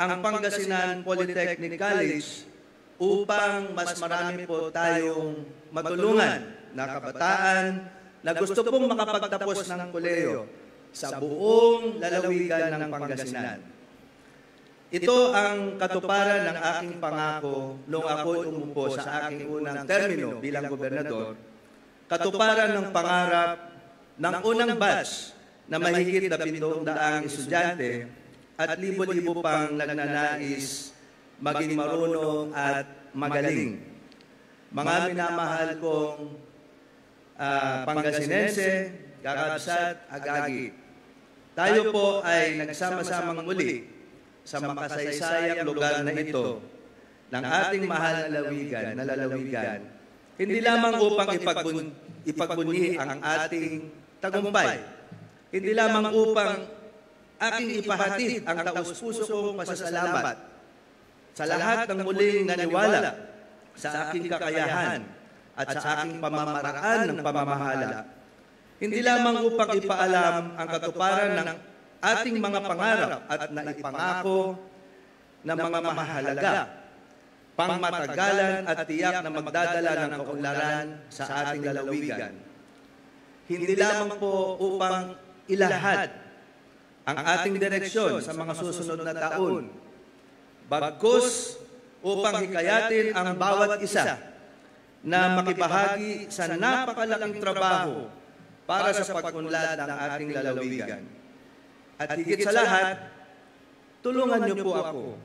ang Pangasinan Polytechnic College upang mas marami po tayong matulungan na kabataan na gusto pong makapagtapos ng kolehiyo sa buong lalawigan ng Pangasinan. Ito ang katuparan ng aking pangako noong ako'y umupo sa aking unang termino bilang gobernador, katuparan ng pangarap ng unang batch na mahigit 700 estudyante at libo-libo pang nagnanais maging marunong at magaling. Mga minamahal kong Pangasinense, kakabsat, agagi. Tayo po ay nagsama-samang muli sa makasaysayang lugar na ito ng ating mahal na lalawigan, hindi lamang upang ipagbunyi ang ating tagumpay, hindi lamang upang aking ipahatid ang taus-puso kong pasasalamat sa lahat ng muling naniwala sa aking kakayahan at sa aking pamamaraan ng pamamahala, hindi lamang upang ipaalam ang katuparan ng ating mga pangarap at naipangako na mga mahalaga, pangmatagalan at tiyak na magdadala ng kaunlaran sa ating lalawigan. Hindi lamang po upang ilahad ang ating direksyon sa mga susunod na taon, bagkus upang hikayatin ang bawat isa na makibahagi sa napakalaking trabaho para sa pag-unlad ng ating lalawigan. At higit sa lahat, tulungan niyo po ako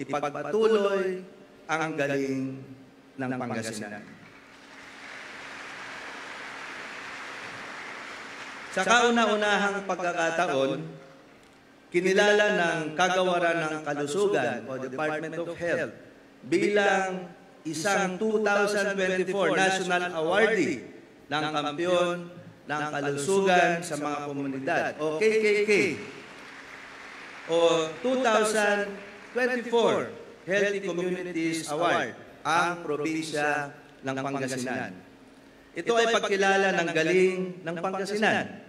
ipagpatuloy ang galing ng Pangasinan. Sa kauna-unahang pagkakataon, kinilala ng Kagawaran ng Kalusugan o Department of Health bilang isang 2024 National Awardee ng Kampiyon ng Kalusugan sa mga Komunidad o KKK o 2024 Healthy Communities Award ang probinsya ng Pangasinan. Ito ay pagkilala ng galing ng Pangasinan.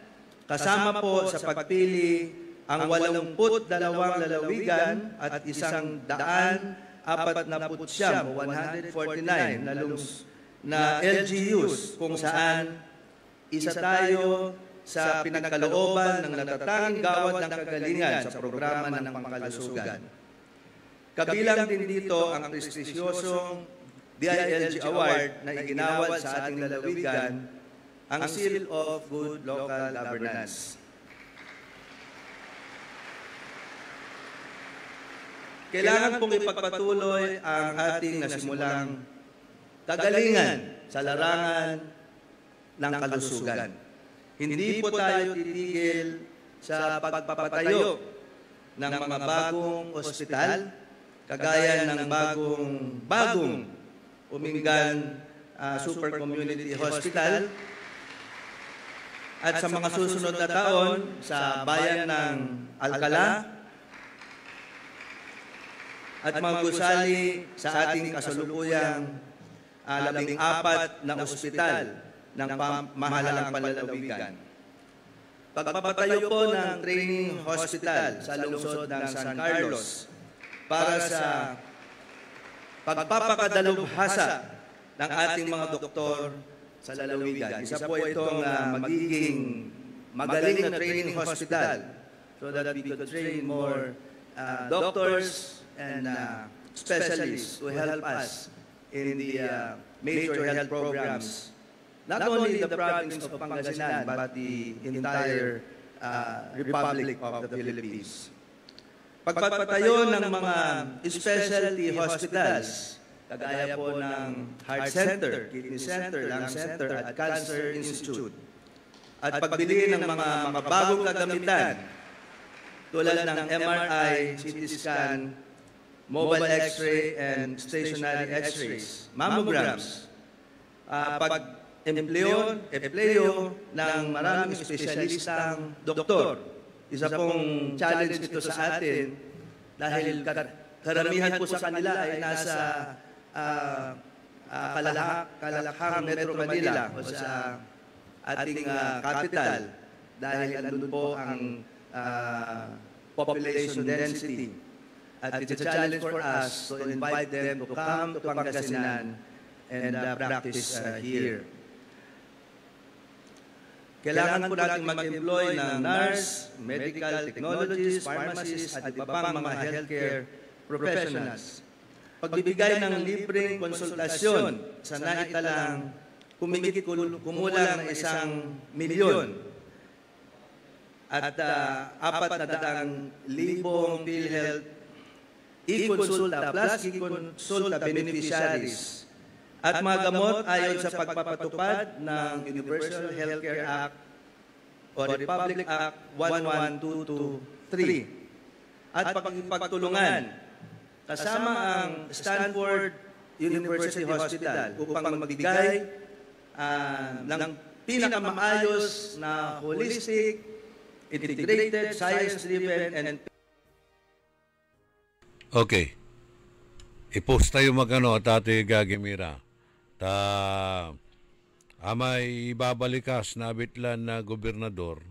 Kasama po sa pagpili ang 82 lalawigan at 149 na LGUs kung saan isa tayo sa pinagkalooban ng natatanging gawad ng kagalingan sa programa ng pangkalusugan. Kabilang din dito ang prestigyosong DILG Award na iginawad sa ating lalawigan, ang Seal of Good Local Governance. Kailangan pong ipagpatuloy ang ating nasimulang kagalingan sa larangan ng kalusugan. Hindi po tayo titigil sa pagpapatayo ng mga bagong ospital, kagaya ng bagong Umingan Super Community Hospital, at sa mga susunod na taon sa bayan ng Alcala at magusali sa ating kasalukuyang 14 na ospital ng mahalagang panlalawigan. Pagpapatayo po ng training hospital sa lungsod ng San Carlos para sa pagpapakadalubhasa ng ating mga doktor sa lalawigan. Isa po itong magiging magaling na training hospital so that we could train more doctors and specialists to help us in the major health programs, not only in the province of Pangasinan, but the entire Republic of the Philippines. Pagpapatayo ng mga specialty hospitals, kagaya po ng Heart Center, Kidney Center, Lung Center, at Cancer Institute, at pagbili ng mga bagong kagamitan tulad ng MRI, CT scan, mobile X-ray, and stationary X-rays, mammograms, pag-empleyo ng maraming espesyalistang doktor. Isa pong challenge ito sa atin dahil karamihan po sa kanila ay nasa kalalakhang Metro Manila o sa ating capital dahil andun po ang population density. At it's a challenge for us to invite them to come to Pangasinan and practice here. Kailangan po natin mag-employ ng nurse, medical technologists, pharmacists, at iba pang mga healthcare professionals. Pagbibigay ng libreng konsultasyon sa naitalang kumigit kumulang na 1 milyon at 400,000 PhilHealth e-consulta plus e-consulta beneficiaries at mga gamot ayon sa pagpapatupad ng Universal Healthcare Act o Republic Act 11223. at pagtulungan kasama ang Stanford University Hospital upang magbigay ng pinakamaayos na holistic, integrated, science-driven, and Okay. I-post tayo magano at Ate Gagimira. Amay ibabalikas na bitlan na gobernador,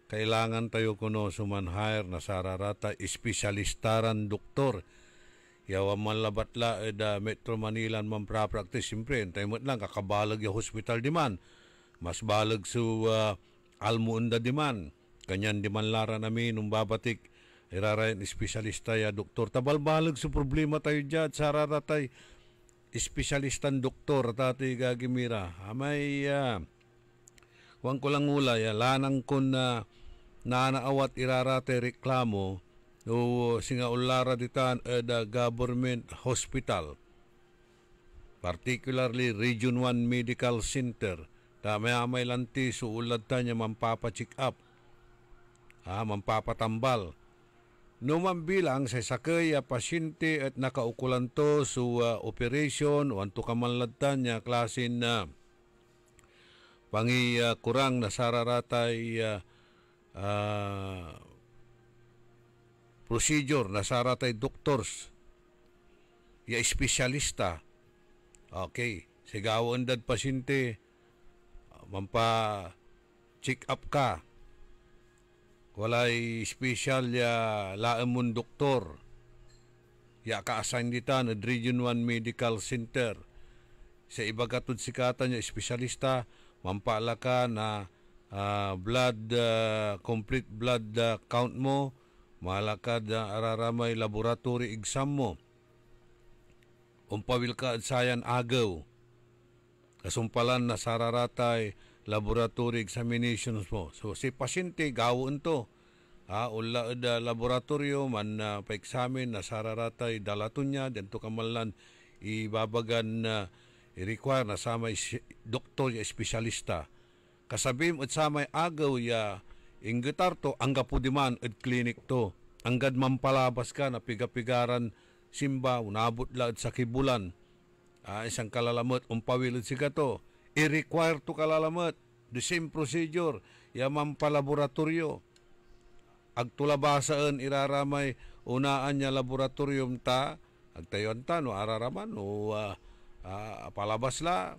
kailangan tayo kuno sumanhire na sararata espesyalistaran doktor. Yawa man labatla Metro Manila man pra-practice siyempre. Tayo lang kakabalag yung hospital di man. Mas balag su almuunda di man. Kanyan di man lara namin nung babatik. Irarayan espesyalista ya doktor. Tabalbalag su problema tayo dyan. Sararatay espesyalistan doktor. Tati Gagimira. Amay huwag ko lang ula. Lanang kun na naanaawat iraratay reklamo. O singa ulara ditan the government hospital, particularly Region 1 Medical Center. May lanti so ulad tanya mampapacheck up, mampapatambal. No man bilang sa sakay pasyente at nakaukulan to so operation o anto kamanlad tanya klasin na pangi kurang na sararatay procedure na saratay doctors ya espesyalista. Okay, sigawan dad pasyente mampa check up ka, walay special ya laemon doktor ya ka-assign dita na Region 1 Medical Center. Sa iba katod sikatan ya espesyalista mampala ka na blood complete blood count mo, malakad araramay laboratory exam mo. Umpawil ka sayan agaw. Kasumpalan na sararatay laboratory examinations mo. So si pasyente gawon to. Ula laboratorio man pa-examine na sararatay dalatun niya. Dento kamalan ibabagan i-require na samay doktor ya espesyalista. Kasabim at samay agaw ya inggetar to, angga po di man at klinik to. Anggad mampalabas ka na pigapigaran simba, unabot laad sa kibulan. Isang kalalamot, umpawilid siya to. I-require to kalalamot. The same procedure. Ya mampalaboratorio. Agtulabasaan iraramay unaan niya laboratorium ta. Agtayon ta, no araraman, no palabas la.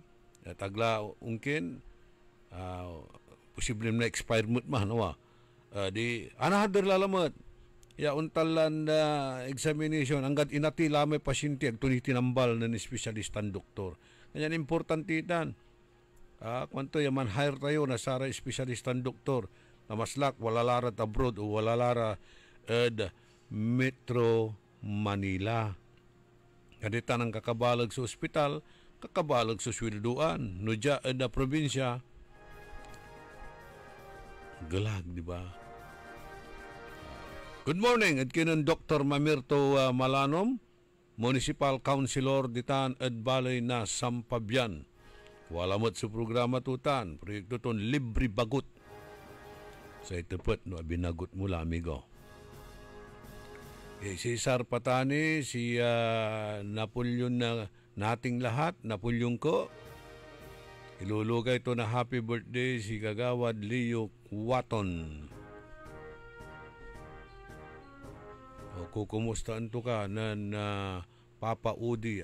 Tagla ungkin. Posible na expired mood man di anahader lalamat ya untalan examination hanggat inatila may pasyente agtunitinambal na ni espesyalistan doktor. Kanyan importante itan kwanto yaman hire tayo na sara espesyalistan doktor na maslak walalara abroad o walalara Metro Manila. Kadita ng kakabalag sa ospital, kakabalag sa sweldoan, no dya na probinsya. Galag, di ba? Good morning, at kinan Dr. Mamirto Malanom, Municipal Councilor ditan at balay na Sampabian. Walamot sa programa tutan, proyekto ton libre bagut. Sa itupot, no, binagut mula, amigo. Si Cesar Patani, si Napoleon na nating lahat, Napoleon ko. Ilulugay ito na happy birthday si Kagawad Leo Waton. Kukumustahan to ka na Papa Udi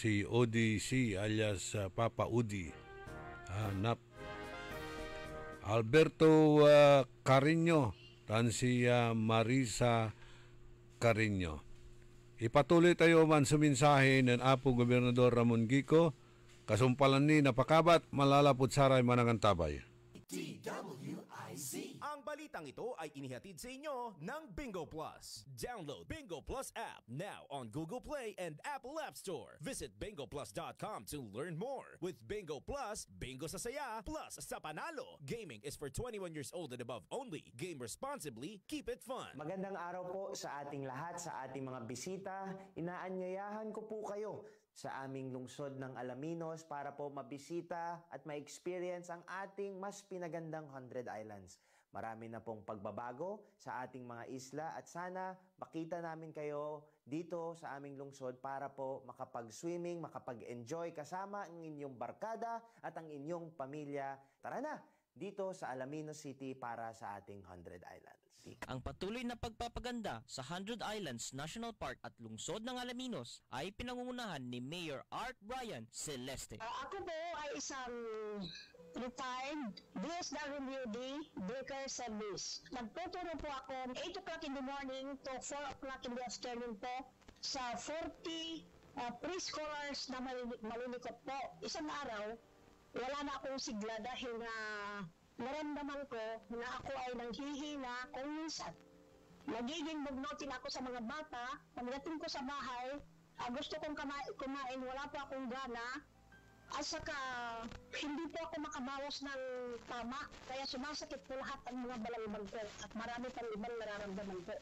si ODC alias Papa Udi. Alberto Carino tan si Marisa Carino. Ipatuloy tayo man sa mensahe ng Apo Gobernador Ramon Gico. Kasumpalan ni napakabat, malalapot saray manangan tabay. DWIZ. Ang balitang ito ay inihatid sa inyo ng Bingo Plus. Download Bingo Plus app now on Google Play and Apple App Store. Visit bingoplus.com to learn more. With Bingo Plus, bingo sa saya, plus sa panalo. Gaming is for 21 years old and above only. Game responsibly, keep it fun. Magandang araw po sa ating lahat, sa ating mga bisita. Inaanyayahan ko po kayo sa aming lungsod ng Alaminos para po mabisita at ma-experience ang ating mas pinagandang 100 Islands. Marami na pong pagbabago sa ating mga isla at sana makita namin kayo dito sa aming lungsod para po makapag-swimming, makapag-enjoy kasama ang inyong barkada at ang inyong pamilya. Tara na! Dito sa Alaminos City para sa ating 100 Islands. Ang patuloy na pagpapaganda sa 100 Islands National Park at lungsod ng Alaminos ay pinangungunahan ni Mayor Art Brian Celeste. Ako po ay isang retired DSWD Baker Service. Nagtuturo po ako 8 o'clock in the morning to 4 o'clock in the afternoon po sa 40 preschoolers na malilikot po. Isang araw, wala na akong sigla dahil na naramdaman ko na ako ay nanghihina kung minsan. Nagiging bugnutin ako sa mga bata. Pagdating ko sa bahay, gusto kong kumain, wala pa akong gana. At saka, hindi po ako makabawas ng tama. Kaya sumasakit po lahat ang mga balangban ko. At marami pang ibang nararamdaman ko.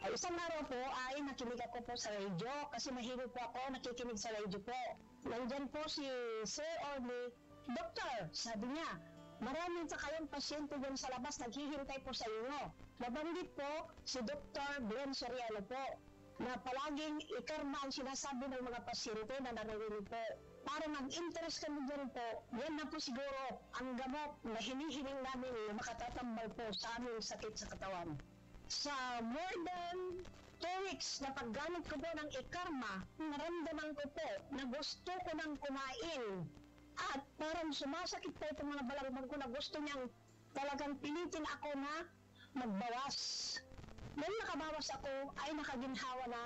Isang araw po ay nakinig ako po sa radio kasi mahilig po ako nakikinig sa radio po. Nandyan po si Sir Orly, Doktor, sabi niya, maraming sa kayong pasyente dyan sa labas naghihintay po sa inyo. Nabanggit po si Dr. Glenn Soriano po na palaging ikarma ang sinasabi ng mga pasyente na narinig po. Para mag-interest kami dyan po, yan na po siguro ang gamot na hinihiling namin na makatatambal po sa aming sakit sa katawan. Sa more than 2 weeks na paggamit ko po ng ikarma, naramdaman ko po na gusto ko nang kumain. At parang sumasakit po itong mga balangban ko na gusto niyang talagang pilitin ako na magbawas. Nung nakabawas ako, ay nakaginhawa na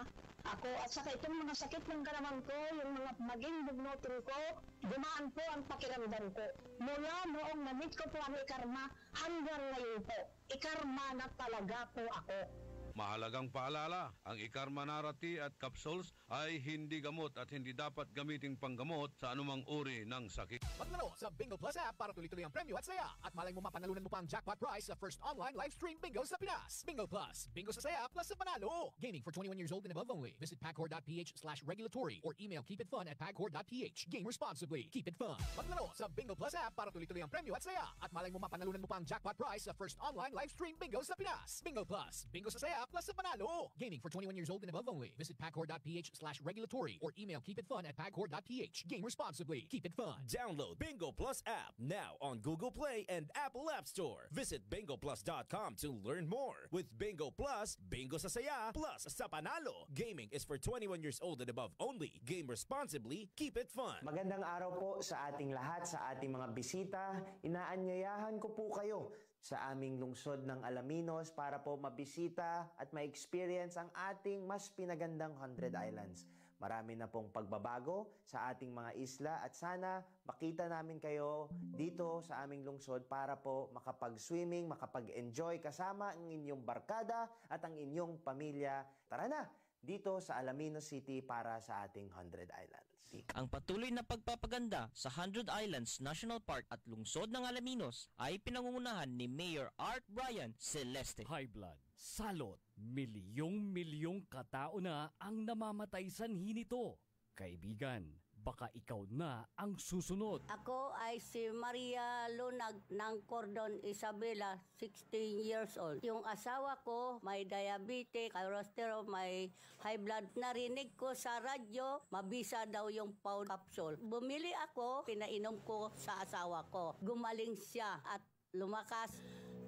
ako. At saka itong mga sakit ng katawan ko, yung mga maging bugnutin ko, gumaan po ang pakiramdam ko. Mula noong na-meet ko po ang ikarma, hanggang ngayon po, ikarma na talaga po ako. Mahalagang paalala, ang Ikarma Narati at capsules ay hindi gamot at hindi dapat gamiting panggamot sa anumang uri ng sakit. Maglaro sa Bingo Plus app para tuloy-tuloy ang premyo at saya. At malay mo mapanalunan mo pa ang jackpot prize sa first online live stream bingo sa Pinas. Bingo Plus, bingo sa saya plus sa panalo. Gaming for 21 years old and above only. Visit pagcor.ph/regulatory or email keepitfun@pagcor.ph. Game responsibly. Keep it fun. Maglaro sa Bingo Plus app para tuloy-tuloy ang premyo at saya. At malay mo mapanalunan mo pa ang jackpot prize sa first online live stream bingo sa Pinas. Bingo Plus, bingo sa saya plus sa panalo. Gaming for 21 years old and above only. Visit pagcor.ph/regulatory or email keepitfun@pagcor.ph. Game responsibly. Keep it fun. Download Bingo Plus app now on Google Play and Apple App Store. Visit bingoplus.com to learn more. With Bingo Plus, bingo sa saya plus sa panalo. Gaming is for 21 years old and above only. Game responsibly. Keep it fun. Magandang araw po sa ating lahat, sa ating mga bisita. Inaanyayahan ko po kayo sa aming lungsod ng Alaminos para po mabisita at ma-experience ang ating mas pinagandang 100 Islands. Marami na pong pagbabago sa ating mga isla at sana makita namin kayo dito sa aming lungsod para po makapag-swimming, makapag-enjoy kasama ang inyong barkada at ang inyong pamilya. Tara na! Dito sa Alaminos City para sa ating 100 Islands. Ang patuloy na pagpapaganda sa 100 Islands National Park at lungsod ng Alaminos ay pinangungunahan ni Mayor Art Brian Celeste. High blood, salot, milyong-milyong katao na ang namamatay sanhi nito. Kaibigan, baka ikaw na ang susunod. Ako ay si Maria Lunag ng Cordon Isabela, 16 years old. Yung asawa ko may diabetes, cholesterol, may high blood. Narinig ko sa radyo, mabisa daw yung Pau capsule. Bumili ako, pinainom ko sa asawa ko. Gumaling siya at lumakas.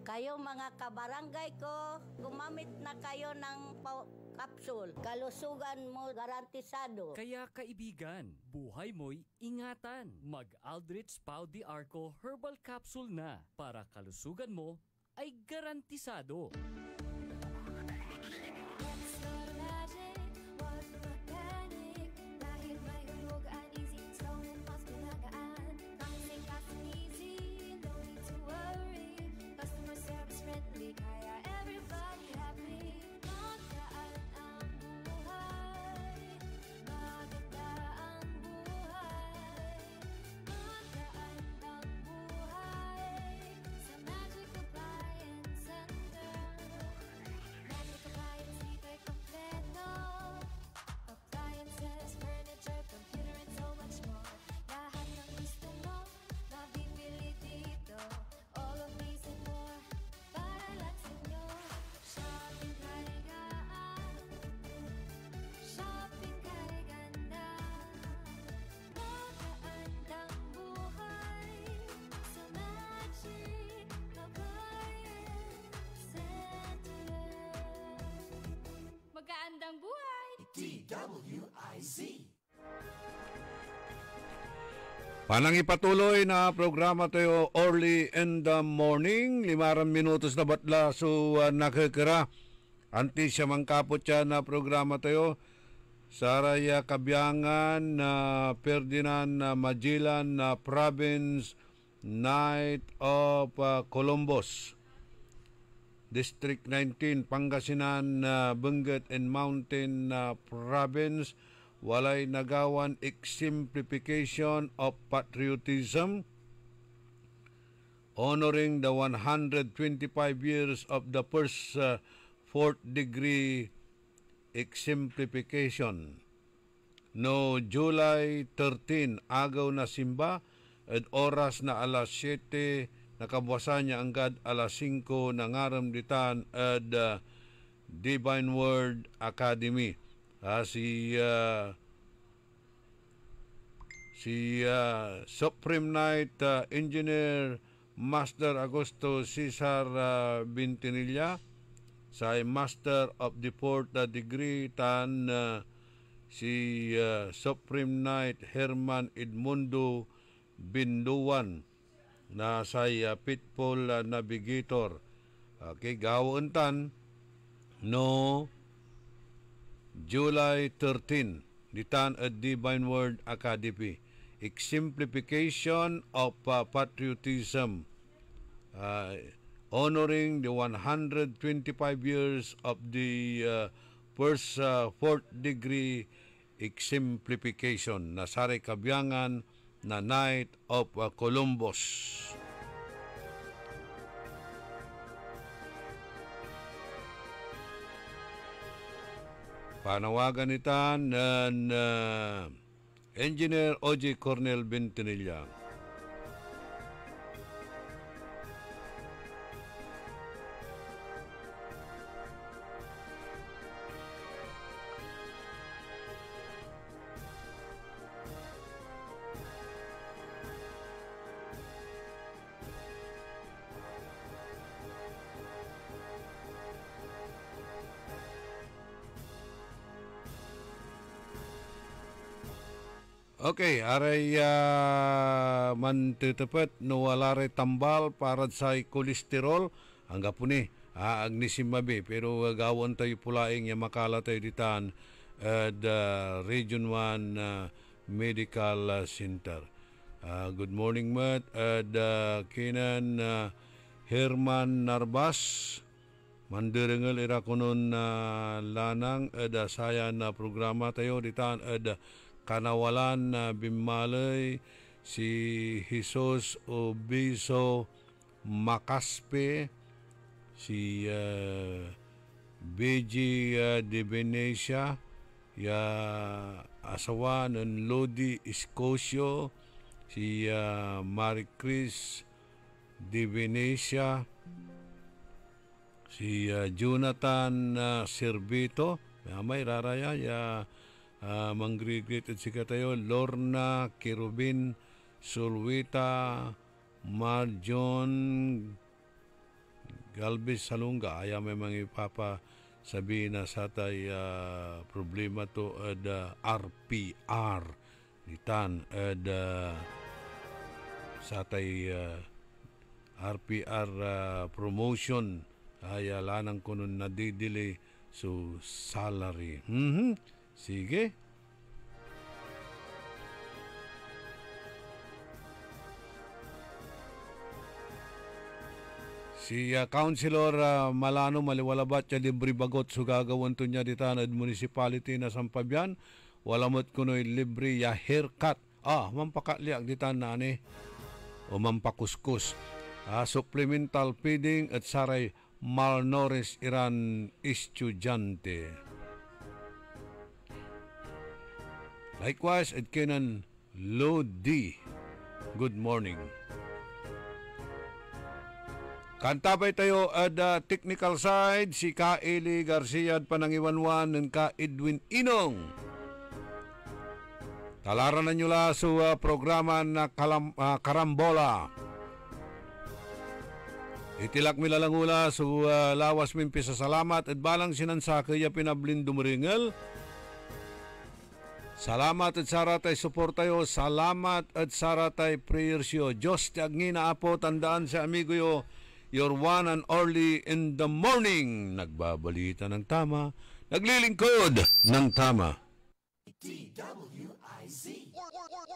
Kayo mga kabarangay ko, gumamit na kayo ng Pau capsule. Kalusugan mo garantisado. Kaya kaibigan, buhay mo'y ingatan. Mag-Aldrich Pau de Arco Herbal Capsule na para kalusugan mo ay garantisado. Panang ipatuloy na programa tayo early in the morning. 5 minutos na batla so nakakira. Anti siya mangkapot siya na programa tayo. Saraya Kabyangan na Ferdinand Magellan na Province Knight of Columbus. District 19 Pangasinan Benguet and Mountain Province. Walay nagawan exemplification of patriotism, honoring the 125 years of the first fourth degree exemplification. No July 13, agaw na simba, at oras na alas 7, nakabuwasan niya anggad alas 5 na ngaramditan at Divine Word Academy. Si Supreme Knight Engineer Master Augusto Cesar Bintinilla sa Master of the Fourth Degree tan si Supreme Knight Herman Edmundo Binduan na sa Pitbull Navigator. Okay, gawon tan no July 13, ditan at Divine Word Academy. Exemplification of patriotism, honoring the 125 years of the first fourth degree exemplification na Saraya Kabyangan na Knight of Columbus. Panawagan nitan ng Engineer O.J. Cornel Bintinilla. Okay, aray man titepet no walare tambal para sa kolesterol hangga po ni agnisimmabi pero gawon tayo pulaing ya makala tayo ditan Region 1 Medical Center. Good morning mat kinan Herman Narbas mandirengal ira kunon lanang saya na programa tayo ditan Kanawalan na Bimalay, si Jesus Obiso Macaspe, si BG de Venecia, ya asawa ng Lodi Escosio, si Marie Chris de Venecia, si Jonathan Servito, may raraya, ya manggregate at sika tayo, Lorna Kirubin Sulwita Marjon Galvez Salunga. Aya may mga ipapa sabihin na sa tay problema to RPR ditan sa tay RPR promotion ay lanang kunon na didili so salary. Sige. Si Councilor Malano Maliwalabat ya libre bagot so gagawin to niya ditan at municipality na Sampabian. Walamot kuno'y libre ya haircut. Mampakaliak ditan na ani. O mampakuskus. Supplemental feeding at saray malnourished Iran estudyante. Likewise, at kinan Lodi. Good morning. Kantabay tayo at technical side, si Ka Eli Garcia at Panangiwanwan ng Ka Edwin Inong. Talaran na nyo la sa programa na Karambola. Itilak milalangula sa lawas mimpi sa salamat at balang sinansakaya pinablin dumaringal. Salamat at saratay suportayo. Salamat at saratay prayers yo. Diyos ti agngina apo tandaan sa amigo yo. Your one and only in the morning. Nagbabalita ng tama. Naglilingkod ng tama. DWIZ.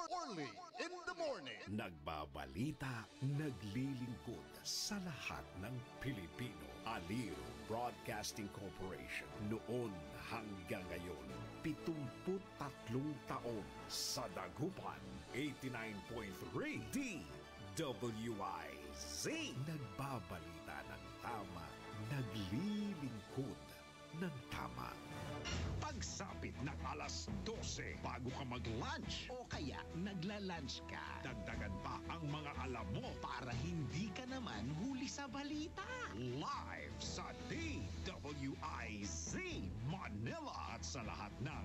Orly in the morning. Nagbabalita, naglilingkod sa lahat ng Pilipino. Aliw Broadcasting Corporation. Noon hanggang ngayon, 73 taon sa dagupan. 89.3 DWIZ. Nagbabalita ng tama, naglilingkod ng tama. Pagsapit ng alas 12 bago ka mag-lunch o kaya nagla-lunch ka, dagdagan pa ang mga alam mo para hindi ka naman huli sa balita. Live sa DWIZ Manila at sa lahat ng